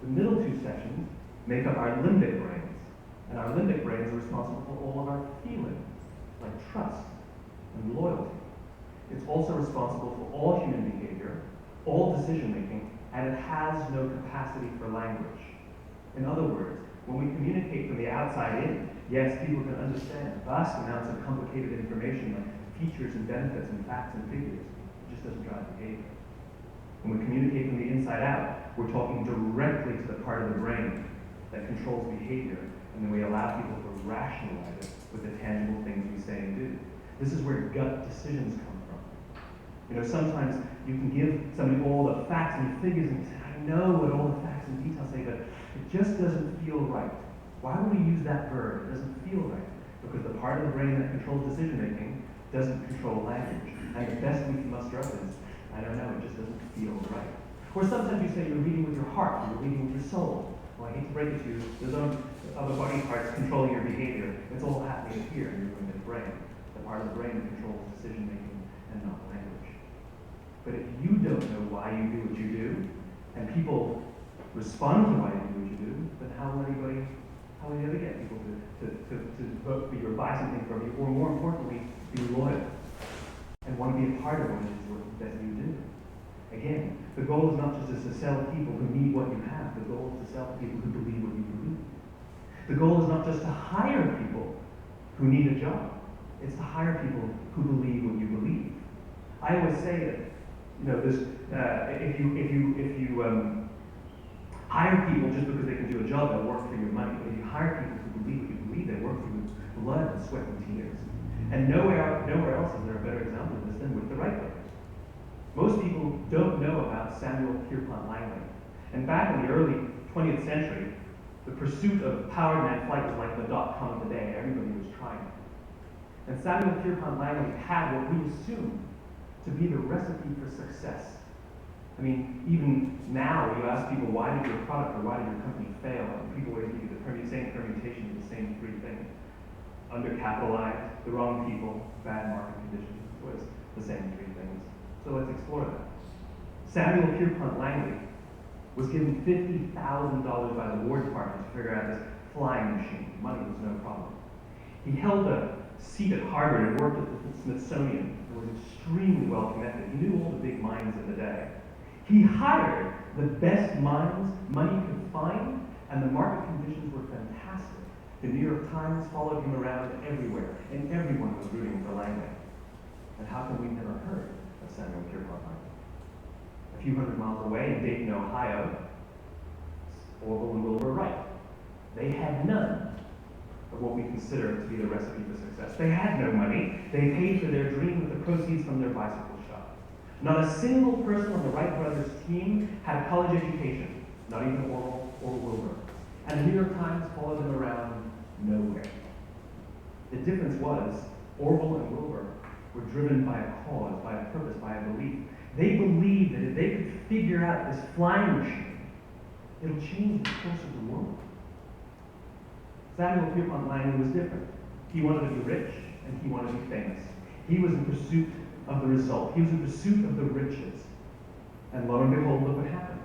The middle two sections make up our limbic brains, and our limbic brains are responsible for all of our feelings, like trust and loyalty. It's also responsible for all human behavior, all decision-making, and it has no capacity for language. In other words, when we communicate from the outside in, yes, people can understand vast amounts of complicated information like features and benefits and facts and figures. It just doesn't drive behavior. When we communicate from the inside out, we're talking directly to the part of the brain that controls behavior, and then we allow people to rationalize it with the tangible things we say and do. This is where gut decisions come from. Sometimes you can give somebody all the facts and figures and say, I know what all the facts and details say, but it just doesn't feel right. Why would we use that verb? It doesn't feel right. Because the part of the brain that controls decision making doesn't control language. And the best we can muster up is, I don't know, it just doesn't feel right. Or sometimes you say you're leading with your heart, you're leading with your soul. Well, I hate to break it to you, there's other body parts controlling your behavior. It's all happening here in your limited brain, the part of the brain that controls decision making and not language. But if you don't know why you do what you do, and people respond to why you do what you do, then how will you ever get people to vote for you or buy something from you, or more importantly, be loyal and want to be a part of what it is that you do? Again, the goal is not just to sell people who need what you have. The goal is to sell people who believe what you believe. The goal is not just to hire people who need a job. It's to hire people who believe what you believe. I always say that, if you hire people just because they can do a job, they'll work for your money. But if you hire people who believe what you believe, they work for your blood and sweat and tears. And nowhere else is there a better example of this than with the Wright brothers. Most people don't know about Samuel Pierpont Langley. And back in the early 20th century, The pursuit of powered man flight was like the .com of the day. Everybody was trying it. And Samuel Pierpont Langley had what we assume to be the recipe for success. I mean, even now, you ask people, why did your product or why did your company fail? And people always give you the same permutation of the same three things. Undercapitalized, the wrong people, bad market conditions. It was the same three things. So let's explore that. Samuel Pierpont Langley was given $50,000 by the War Department to figure out this flying machine. Money was no problem. He held a seat at Harvard and worked at the Smithsonian and was extremely well connected. He knew all the big minds of the day. He hired the best minds money could find, and the market conditions were fantastic. The New York Times followed him around everywhere, and everyone was rooting for Langley. And how come we've never heard of Samuel Pierpont Langley? A few hundred miles away in Dayton, Ohio, Orville and Will were right. They had none of what we consider to be the recipe for success. They had no money. They paid for their dream with the proceeds from their bicycle shop. Not a single person on the Wright brothers team had a college education, not even Orville or Wilbur. And the New York Times followed them around nowhere. The difference was Orville and Wilbur were driven by a cause, by a purpose, by a belief. They believed that if they could figure out this flying machine, it'll change the course of the world. Samuel Pierpont Langley was different. He wanted to be rich, and he wanted to be famous. He was in pursuit of the result. He was in pursuit of the riches. And lo and behold, look what happened.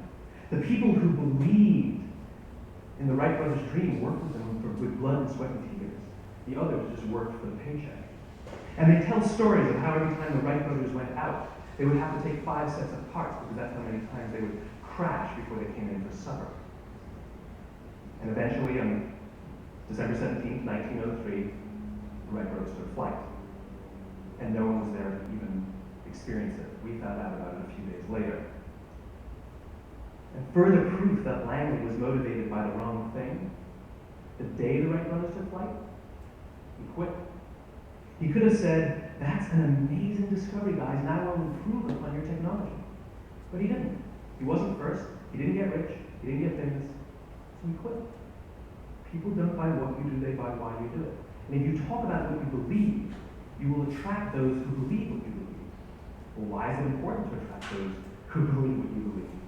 The people who believed in the Wright brothers' dream worked with them with blood and sweat and tears. The others just worked for the paycheck. And they tell stories of how every time the Wright brothers went out, they would have to take 5 sets of parts because that's how many times they would crash before they came in for supper. And eventually, on December 17th, 1903, the Wright brothers took flight. And no one was there to even experience it. We found out about it a few days later. And further proof that Langley was motivated by the wrong thing, the day the Wright brothers took flight, he quit. He could have said, that's an amazing discovery, guys, now I'll improve upon your technology. But he didn't. He wasn't first. He didn't get rich. He didn't get famous. So he quit. People don't buy what you do, they buy why you do it. And if you talk about what you believe, you will attract those who believe what you believe. Well, why is it important to attract those who believe what you believe?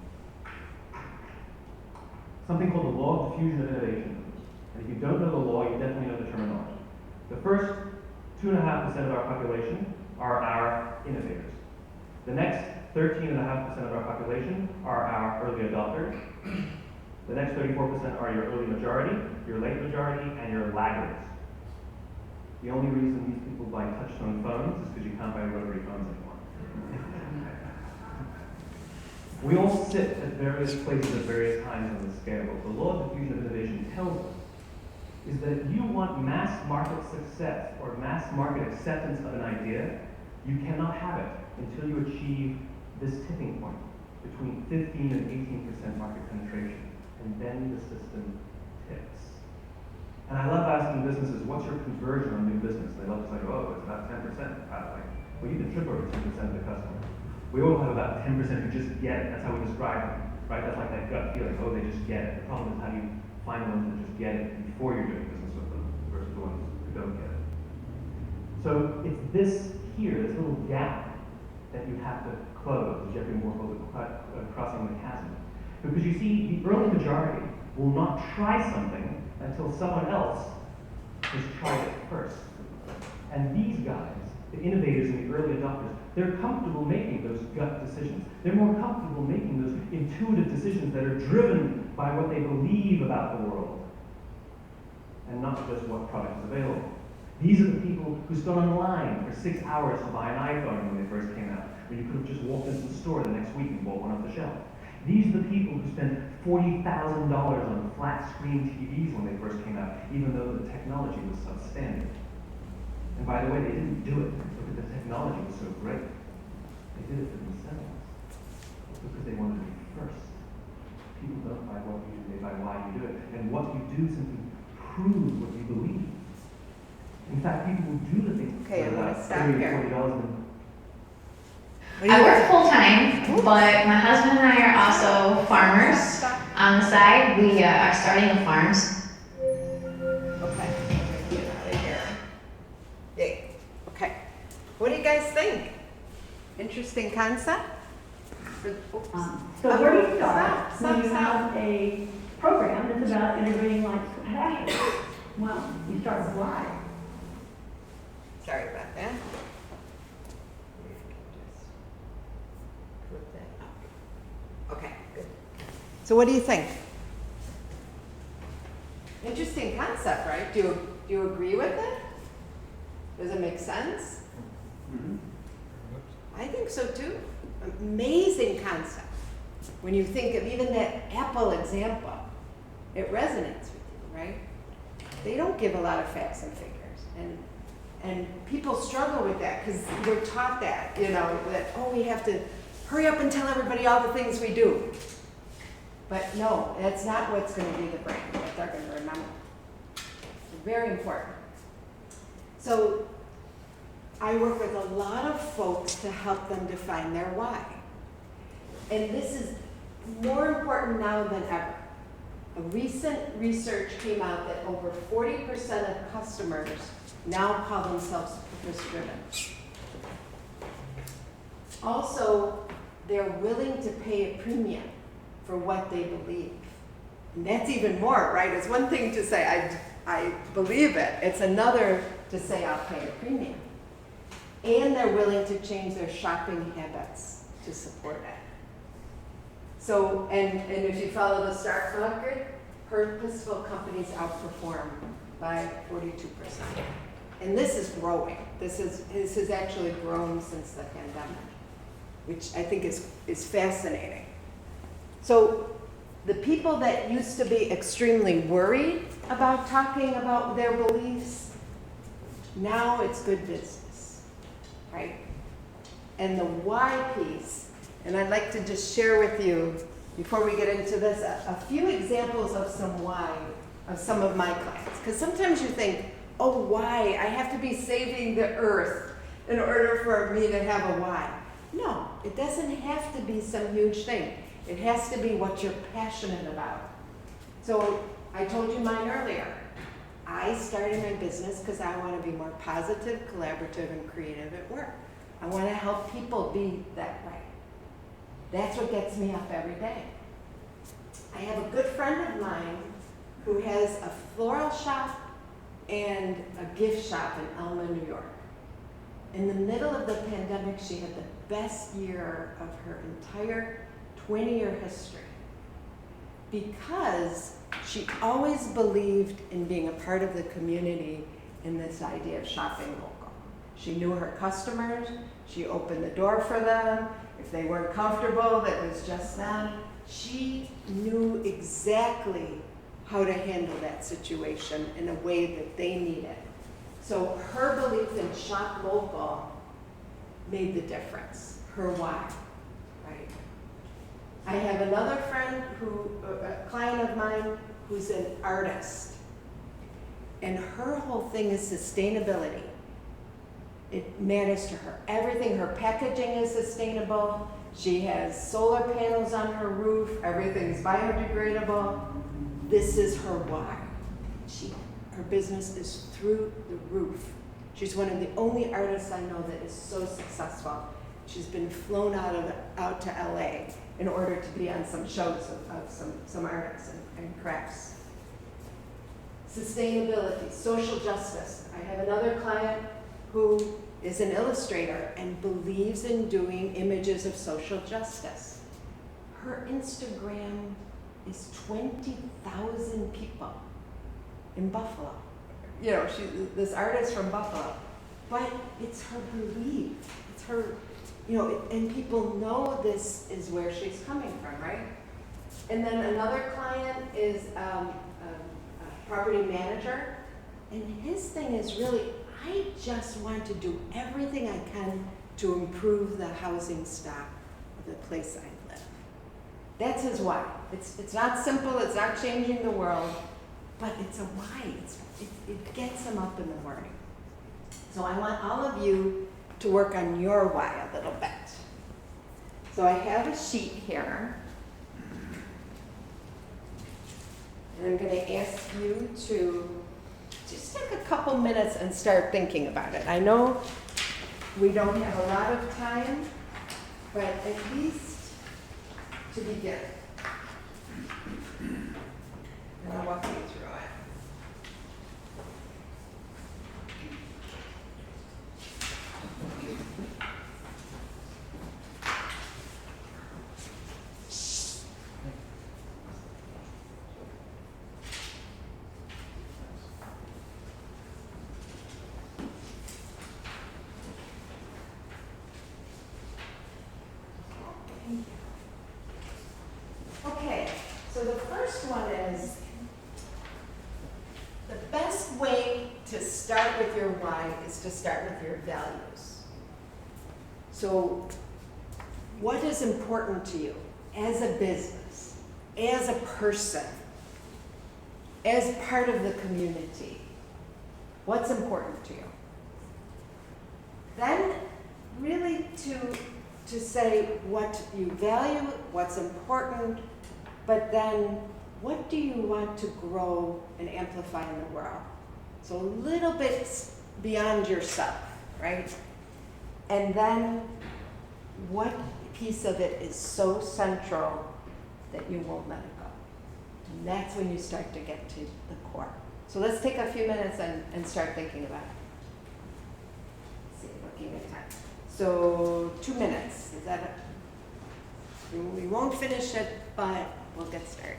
Something called the law of diffusion of innovation. And if you don't know the law, you definitely know the terminology. The first 2.5% of our population are our innovators. The next 13.5% of our population are our early adopters. The next 34% are your early majority, your late majority, and your laggards. The only reason these people buy touch-tone phones is because you can't buy rotary phones anymore. We all sit at various places at various times on the scale. What the law of diffusion of innovation tells us is that if you want mass market success or mass market acceptance of an idea, you cannot have it until you achieve this tipping point between 15 and 18% market penetration. And then the system tips. And I love asking businesses, what's your conversion on new business? And they love to say, oh, it's about 10%. I'm like, well, you can trip over 10% of the customer. We all have about 10% who just get it. That's how we describe them, right? That's like that gut feeling, oh, they just get it. The problem is how do you find the ones that just get it before you're doing business with them versus the ones who don't get it. So it's this here, this little gap that you have to close, as Jeffrey Moore calls it, crossing the chasm. Because you see, the early majority will not try something until someone else has tried it first. And these guys, the innovators and the early adopters, they're comfortable making those gut decisions. They're more comfortable making those intuitive decisions that are driven by what they believe about the world and not just what product is available. These are the people who stood online for 6 hours to buy an iPhone when they first came out, when you could have just walked into the store the next week and bought one off the shelf. These are the people who spent $40,000 on flat screen TVs when they first came out, even though the technology was substandard. And by the way, they didn't do it because the technology was so great. They did it for themselves because they wanted to be first. People don't buy what you do, they buy why you do it. And what you do simply proves what you believe. In fact, people will do the things Okay, I'm for gonna about stop $30, here. $40 I work full time, but my husband and I are also farmers. On the side, we are starting a farms. Okay, get out of here. Yay. Okay, what do you guys think? Interesting concept? So where do you start Stop, when you stop. have a program that's about integrating life passion? Well, you start with why. Sorry about that. Okay, good. So what do you think? Interesting concept, right? Do you agree with it? Does it make sense? I think so too. Amazing concept. When you think of even that Apple example, it resonates with you, right? They don't give a lot of facts and figures. And people struggle with that because they're taught that, you know, that, oh, we have to hurry up and tell everybody all the things we do. But no, that's not what's going to be the brand, what they're going to remember. Very important. So I work with a lot of folks to help them define their why. And this is more important now than ever. A recent research came out that over 40% of customers now call themselves purpose-driven. Also, they're willing to pay a premium for what they believe. And that's even more, right? It's one thing to say, I believe it. It's another to say, I'll pay a premium. And they're willing to change their shopping habits to support it. So, and if you follow the stock market, purposeful companies outperform by 42%. And this is growing. This has actually grown since the pandemic, which I think is fascinating. So the people that used to be extremely worried about talking about their beliefs, now it's good business, right? And the why piece, and I'd like to just share with you, before we get into this, a few examples of some why of some of my clients. Because sometimes you think, oh, why? I have to be saving the earth in order for me to have a why. No, it doesn't have to be some huge thing. It has to be what you're passionate about. So I told you mine earlier. I started my business because I want to be more positive, collaborative, and creative at work. I want to help people be that way. That's what gets me up every day. I have a good friend of mine who has a floral shop and a gift shop in Elma, New York. In the middle of the pandemic, she had the best year of her entire 20-year history because she always believed in being a part of the community in this idea of shopping local. She knew her customers, she opened the door for them. If they weren't comfortable, that was just them. She knew exactly how to handle that situation in a way that they needed. So her belief in shop local made the difference, her why, right? I have another friend a client of mine who's an artist, and her whole thing is sustainability. It matters to her. Everything, her packaging is sustainable. She has solar panels on her roof. Everything's biodegradable. This is her why. Her business is through the roof. She's one of the only artists I know that is so successful. She's been flown out to LA in order to be on some shows of some artists and crafts. Sustainability, social justice. I have another client who is an illustrator and believes in doing images of social justice. Her Instagram is 20,000 people in Buffalo. You know, she's this artist from Buffalo, but it's her belief. It's her, you know, and people know this is where she's coming from, right? And then another client is a property manager, and his thing is really, I just want to do everything I can to improve the housing stock of the place I live. That's his why. It's not simple, it's not changing the world, but it's a why. It gets him up in the morning. So I want all of you to work on your why a little bit. So I have a sheet here. And I'm gonna ask you to just take a couple minutes and start thinking about it. I know we don't have a lot of time, but at least to begin. And I'll walk you through it. Okay, so the first one is the best way to start with your why is to start with your values. So, what is important to you as a business, as a person, as part of the community? What's important to you? Then, really to say what you value, what's important, but then what do you want to grow and amplify in the world? So a little bit beyond yourself, right? And then what piece of it is so central that you won't let it go? And that's when you start to get to the core. So let's take a few minutes and start thinking about it. Let's see, looking at time. So 2 minutes, is that it? We won't finish it, but we'll get started.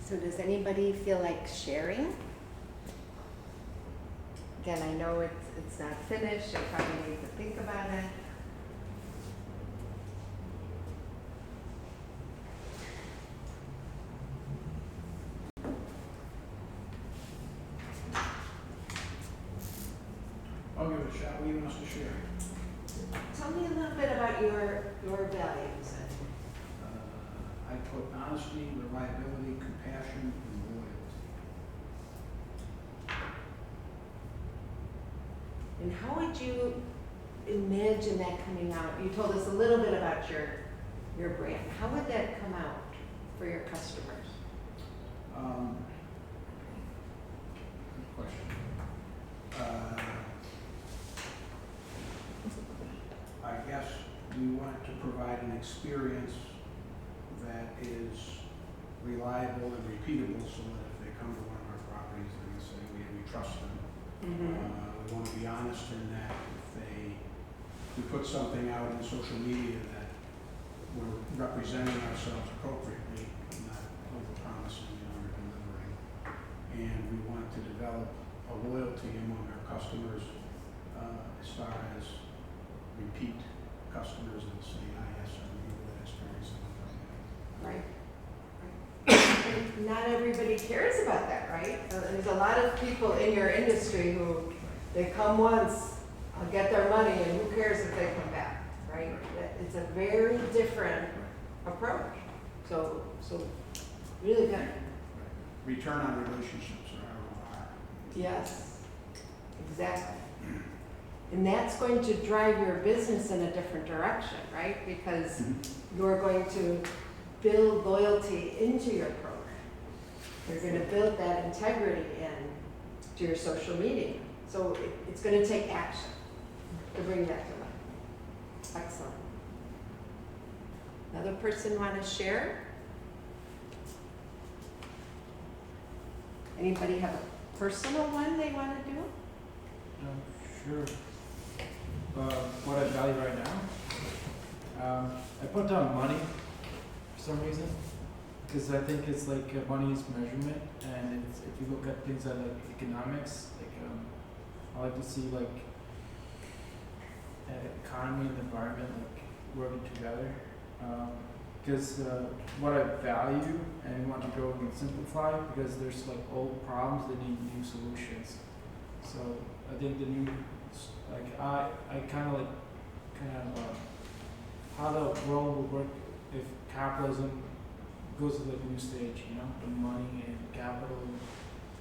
So does anybody feel like sharing? Again, I know it's not finished, you probably need to think about it. I'll give it a shot. What do you want us to share? Tell me a little bit about your values. I put honesty, reliability, compassion, and loyalty. And how would you imagine that coming out? You told us a little bit about your brand. How would that come out for your customers? Good question. I guess we want to provide an experience that is reliable and repeatable so that if they come to one of our properties, they're going to say we trust them. We want to be honest in that if we put something out on social media that we're representing ourselves appropriately, not over-promising and under-delivering. And we want to develop a loyalty among our customers as far as repeat customers that say, yes, I remember that experience. Right. And not everybody cares about that, right? There's a lot of people in your industry who, they come once, get their money, and who cares if they come back, right? It's a very different approach. So really good. Return on relationships or ROI. Yes, exactly. And that's going to drive your business in a different direction, right? Because you're going to build loyalty into your program. You're going to build that integrity in to your social media. So it's going to take action to bring that to life. Excellent. Another person want to share? Anybody have a personal one they want to do? Sure. What I value right now? I put down money for some reason, because I think it's like money is measurement, and it's, if you look at things like economics, I like to see like economy and environment like working together. Because what I value and want to go and simplify, because there's like old problems that need new solutions. So I think the new, like I kind of how the world would work if capitalism goes to like a new stage, you know, the money and capital,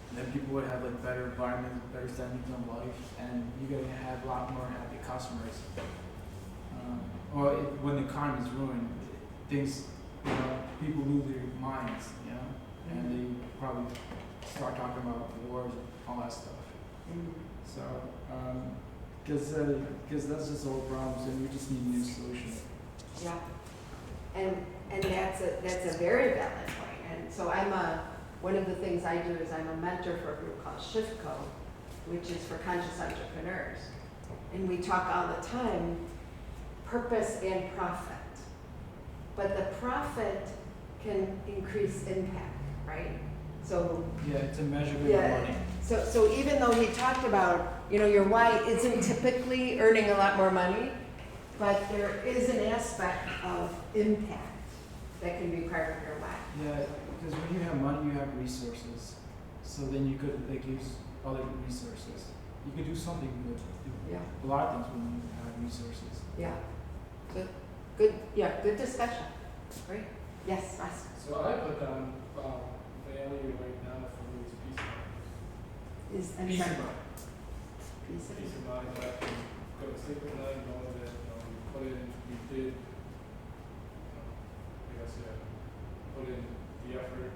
and then people would have like better environment, better standards of life, and you're gonna have a lot more happy customers. Or when the economy is ruined, things, you know, people lose their minds, you know, and they probably start talking about wars and all that stuff. So, because that's just old problems, and we just need new solutions. Yeah, and that's a very valid point. And so one of the things I do is I'm a mentor for a group called ShiftCo, which is for conscious entrepreneurs, and we talk all the time purpose and profit. But the profit can increase impact, right? So yeah, it's a measurement of money. So even though he talked about, you know, your why isn't typically earning a lot more money, but there is an aspect of impact that can be part of your why. Yeah, because when you have money, you have resources. So then you could like use other resources. You could do something good. Yeah. A lot of things when you have resources. Yeah. So good. Yeah. Good discussion. Great. Yes, Russ. So I put down value right now for me is peace of mind. Peace of mind. Peace of mind that I can go to sleep at night knowing that we put in, we did, put in the effort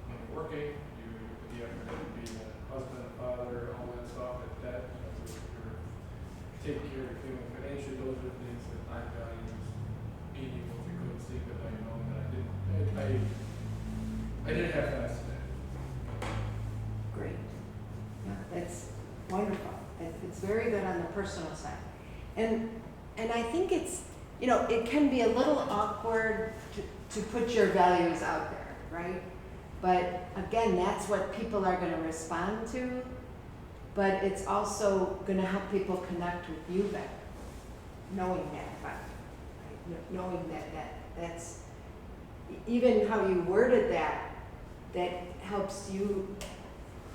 when you're working, you put the effort in being a husband, a father, all that stuff, that you're taking care of your family financially. Those are the things that I value, is being able to go to sleep at night knowing that I didn't have that today. Great. Yeah, that's wonderful. It's very good on the personal side. And I think it's, you know, it can be a little awkward to put your values out there, right? But again, that's what people are going to respond to. But it's also going to help people connect with you better, knowing that fact, right? Knowing that's even how you worded that helps you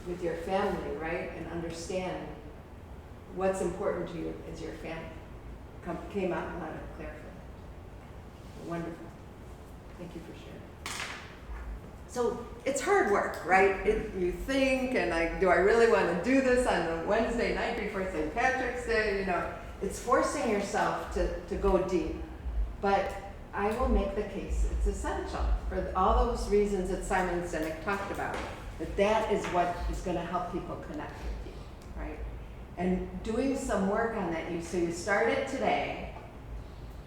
with your family, right? And understand what's important to you as your family. Came out loud and clear for that. Wonderful. Thank you for sharing. So it's hard work, right? You think, and do I really want to do this on a Wednesday night before St. Patrick's Day? You know, it's forcing yourself to go deep. But I will make the case it's essential for all those reasons that Simon Sinek talked about, that is what is going to help people connect with you, right? And doing some work on that, so you start it today,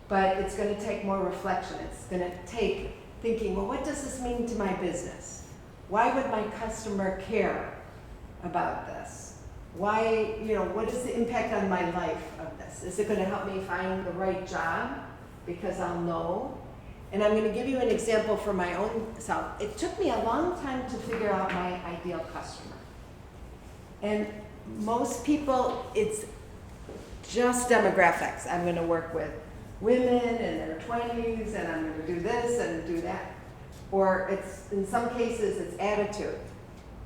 but it's going to take more reflection. It's going to take thinking, well, what does this mean to my business? Why would my customer care about this? Why, what is the impact on my life of this? Is it going to help me find the right job? Because I'll know. And I'm going to give you an example for my own self. It took me a long time to figure out my ideal customer. And most people, it's just demographics. I'm going to work with women in their 20s, and I'm going to do this and do that. Or it's, in some cases, it's attitude.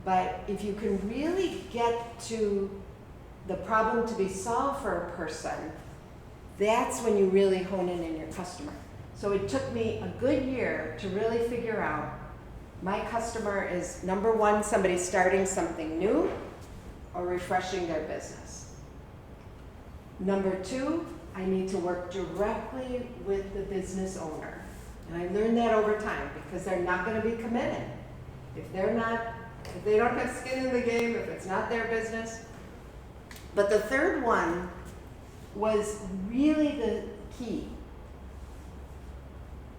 But if you can really get to the problem to be solved for a person, that's when you really hone in your customer. So it took me a good year to really figure out my customer is, number one, somebody starting something new or refreshing their business. Number two, I need to work directly with the business owner. And I learned that over time because they're not going to be committed. If they don't have skin in the game, if it's not their business. But the third one was really the key.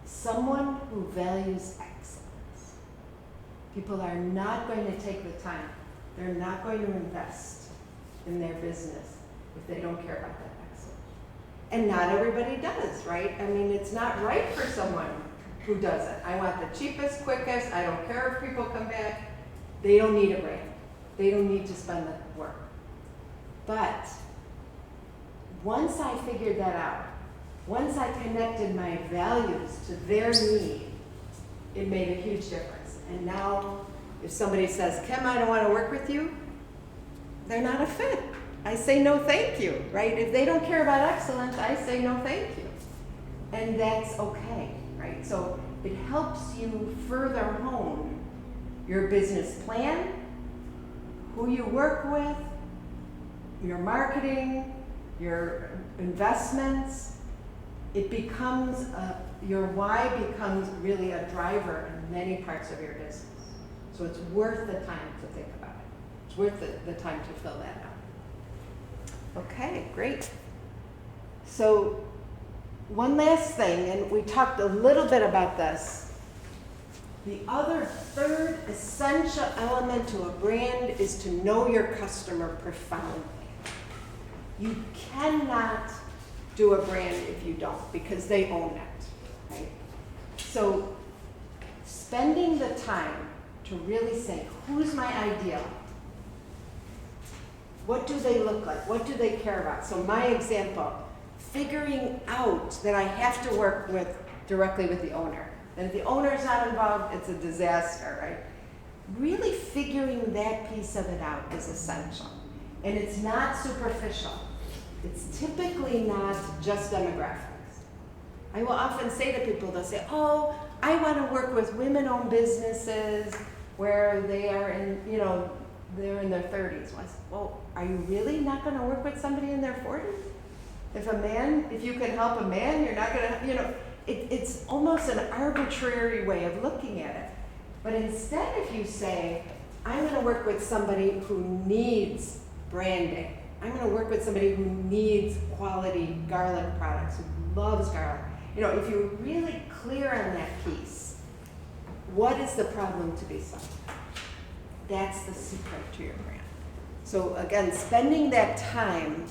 Someone who values excellence. People are not going to take the time. They're not going to invest in their business if they don't care about that excellence. And not everybody does, right? I mean, it's not right for someone who does it. I want the cheapest, quickest, I don't care if people come back. They don't need a brand. They don't need to spend the work. But once I figured that out, once I connected my values to their need, it made a huge difference. And now, if somebody says, Kim, I don't want to work with you, they're not a fit. I say no thank you, right? If they don't care about excellence, I say no thank you. And that's okay, right? So it helps you further hone your business plan, who you work with, your marketing, your investments. It becomes, your why becomes really a driver in many parts of your business. So it's worth the time to think about it. It's worth the time to fill that out. Okay, great. So one last thing, and we talked a little bit about this. The other third essential element to a brand is to know your customer profoundly. You cannot do a brand if you don't, because they own it, right? So spending the time to really say, who's my ideal? What do they look like? What do they care about? So my example, figuring out that I have to work directly with the owner. And if the owner's not involved, it's a disaster, right? Really figuring that piece of it out is essential. And it's not superficial. It's typically not just demographics. I will often say to people, they'll say, oh, I want to work with women-owned businesses where they are they're in their 30s. I said, well, are you really not going to work with somebody in their 40s? If you can help a man, you're not going to, it's almost an arbitrary way of looking at it. But instead, if you say, I'm going to work with somebody who needs branding, I'm going to work with somebody who needs quality garlic products, who loves garlic. If you're really clear on that piece, what is the problem to be solved? That's the secret to your brand. So again, spending that time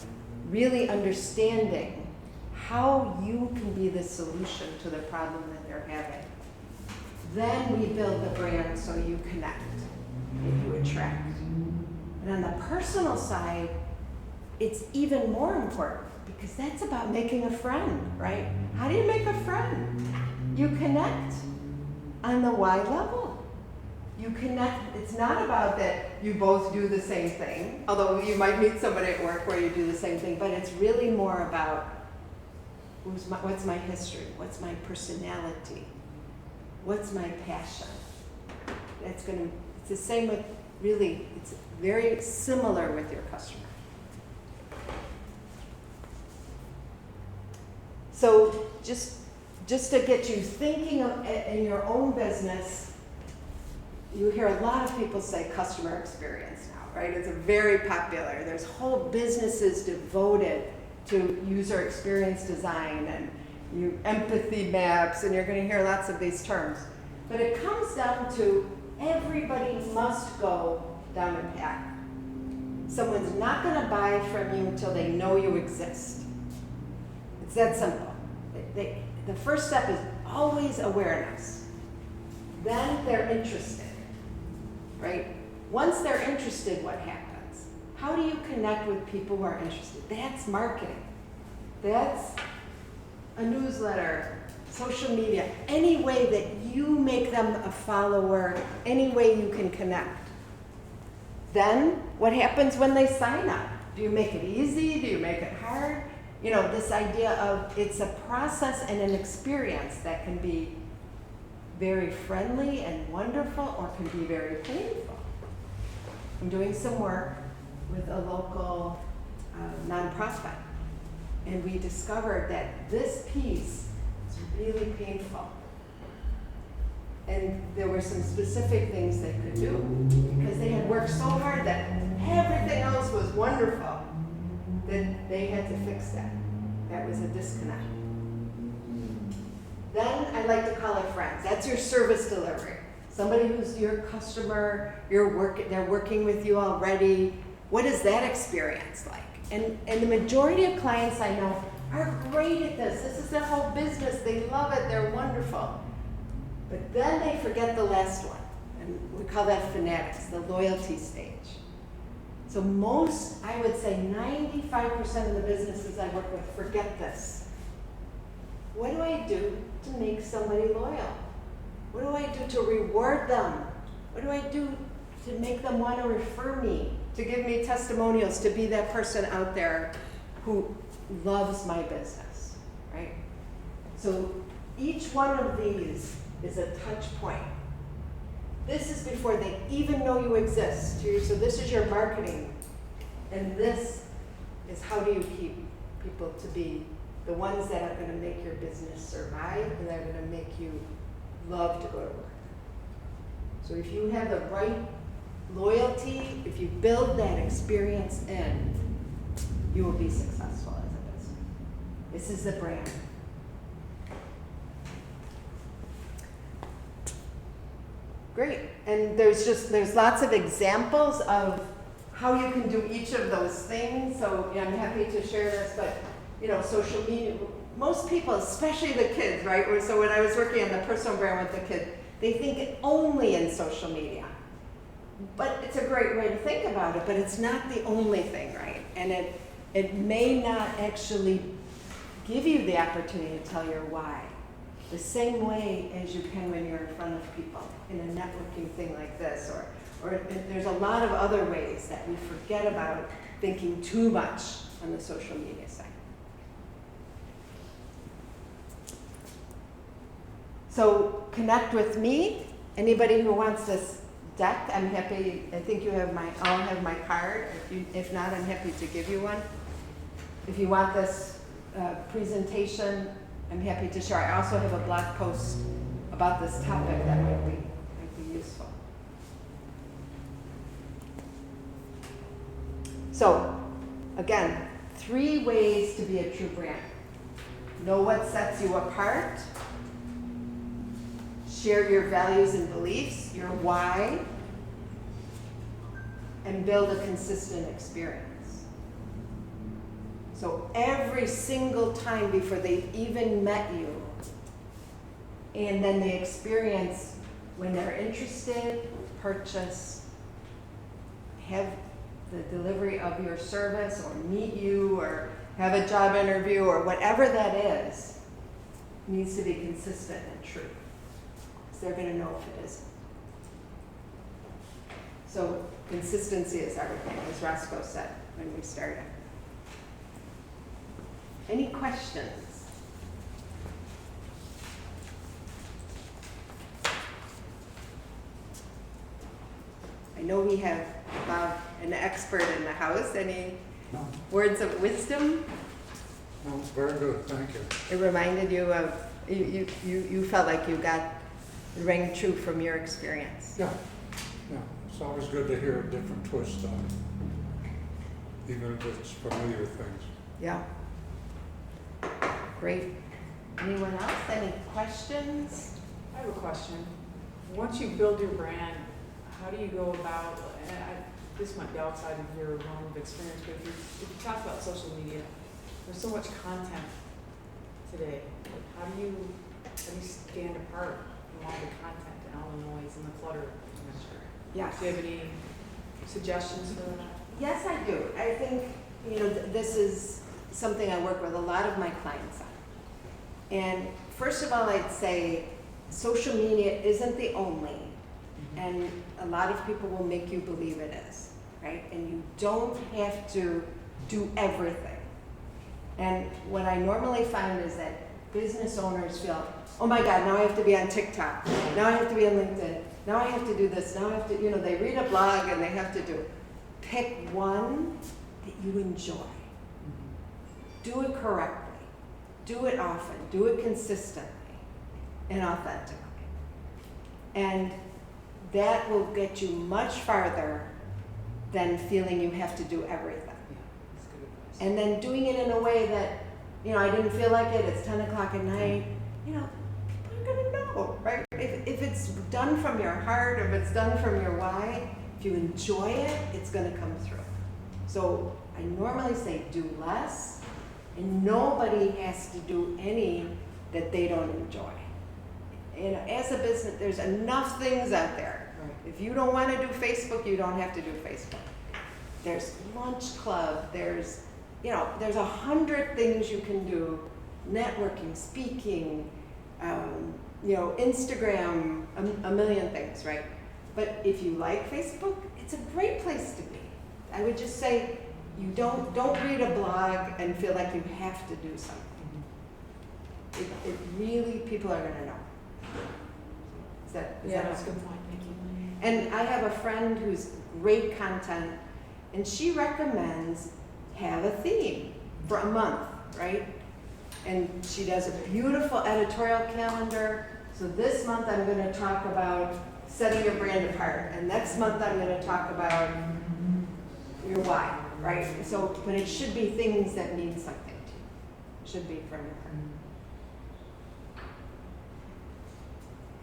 really understanding how you can be the solution to the problem that they're having. Then we build the brand so you connect and you attract. And on the personal side, it's even more important because that's about making a friend, right? How do you make a friend? You connect on the why level. You connect, it's not about that you both do the same thing, although you might meet somebody at work where you do the same thing, but it's really more about what's my history, what's my personality, what's my passion. It's the same with, really, it's very similar with your customer. So just just to get you thinking in your own business, you hear a lot of people say customer experience now, right? It's a very popular. There's whole businesses devoted to user experience design and empathy maps, and you're going to hear lots of these terms. But it comes down to everybody must go down a path. Someone's not going to buy from you until they know you exist. It's that simple. The first step is always awareness. Then they're interested, right? Once they're interested, what happens? How do you connect with people who are interested? That's marketing. That's a newsletter, social media, any way that you make them a follower, any way you can connect. Then what happens when they sign up? Do you make it easy? Do you make it hard? You know, this idea of it's a process and an experience that can be very friendly and wonderful or can be very painful. I'm doing some work with a local nonprofit, and we discovered that this piece is really painful. And there were some specific things they could do because they had worked so hard that everything else was wonderful that they had to fix that. That was a disconnect. Then I like to call it friends. That's your service delivery. Somebody who's your customer, they're working with you already. What is that experience like? And the majority of clients I know are great at this. This is their whole business. They love it. They're wonderful. But then they forget the last one. And we call that fanatics, the loyalty stage. So most, I would say 95% of the businesses I work with forget this. What do I do to make somebody loyal? What do I do to reward them? What do I do to make them want to refer me, to give me testimonials, to be that person out there who loves my business, right? So each one of these is a touch point. This is before they even know you exist. So this is your marketing. And this is how do you keep people to be the ones that are going to make your business survive and that are going to make you love to go to work. So if you have the right loyalty, if you build that experience in, you will be successful as a business. This is the brand. Great, and there's lots of examples of how you can do each of those things. So yeah, I'm happy to share this, but social media, most people, especially the kids, right? So when I was working on the personal brand with the kids, they think only in social media. But it's a great way to think about it, but it's not the only thing, right? And it may not actually give you the opportunity to tell your why. The same way as you can when you're in front of people in a networking thing like this, or there's a lot of other ways that we forget about thinking too much on the social media side. So connect with me. Anybody who wants this deck, I'm happy. I think I'll have my card. If not, I'm happy to give you one. If you want this presentation, I'm happy to share. I also have a blog post about this topic that might be useful. So, again, 3 ways to be a true brand. Know what sets you apart. Share your values and beliefs, your why, and build a consistent experience. So every single time before they've even met you, and then the experience when they're interested, purchase, have the delivery of your service, or meet you, or have a job interview, or whatever that is, needs to be consistent and true. Because they're going to know if it isn't. So consistency is everything, as Roscoe said when we started. Any questions? I know we have Bob, an expert in the house. Any words of wisdom? No, very good, thank you. It reminded you of you felt like you got, rang true from your experience. Yeah, yeah, it's always good to hear a different twist on it, even if it's familiar things. Yeah. Great. Anyone else? Any questions? I have a question. Once you build your brand, how do you go about, and this might be outside of your realm of experience, but if you talk about social media, there's so much content today. Like, how do you stand apart from all the content and all the noise and the clutter? Yes. Do you have any suggestions for that? Yes, I do. I think, this is something I work with a lot of my clients on. And first of all, I'd say social media isn't the only, and a lot of people will make you believe it is, right? And you don't have to do everything. And what I normally find is that business owners feel, oh my God, now I have to be on TikTok. Now I have to be on LinkedIn. Now I have to do this. Now I have to, they read a blog and they have to do. Pick one that you enjoy. Do it correctly. Do it often. Do it consistently and authentically. And that will get you much farther than feeling you have to do everything. That's good advice. And then doing it in a way that, I didn't feel like it, it's 10 o'clock at night, people are gonna know, right? If it's done from your heart, if it's done from your why, if you enjoy it, it's gonna come through. So I normally say do less, and nobody has to do any that they don't enjoy. As a business, there's enough things out there. Right. If you don't want to do Facebook, you don't have to do Facebook. There's Lunch Club, there's 100 things you can do, networking, speaking, Instagram, a million things, right? But if you like Facebook, it's a great place to be. I would just say, you don't read a blog and feel like you have to do something. It really, people are gonna know. Is that That's a good point, thank you. And I have a friend who's great content, and she recommends have a theme for a month, right? And she does a beautiful editorial calendar. So this month I'm going to talk about setting your brand apart, and next month I'm going to talk about your why, right? So, but it should be things that mean something to you. It should be from your heart.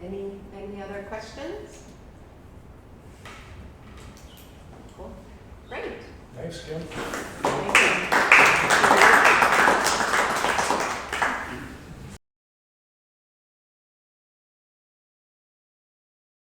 Any other questions? Cool. Great. Thanks, Kim.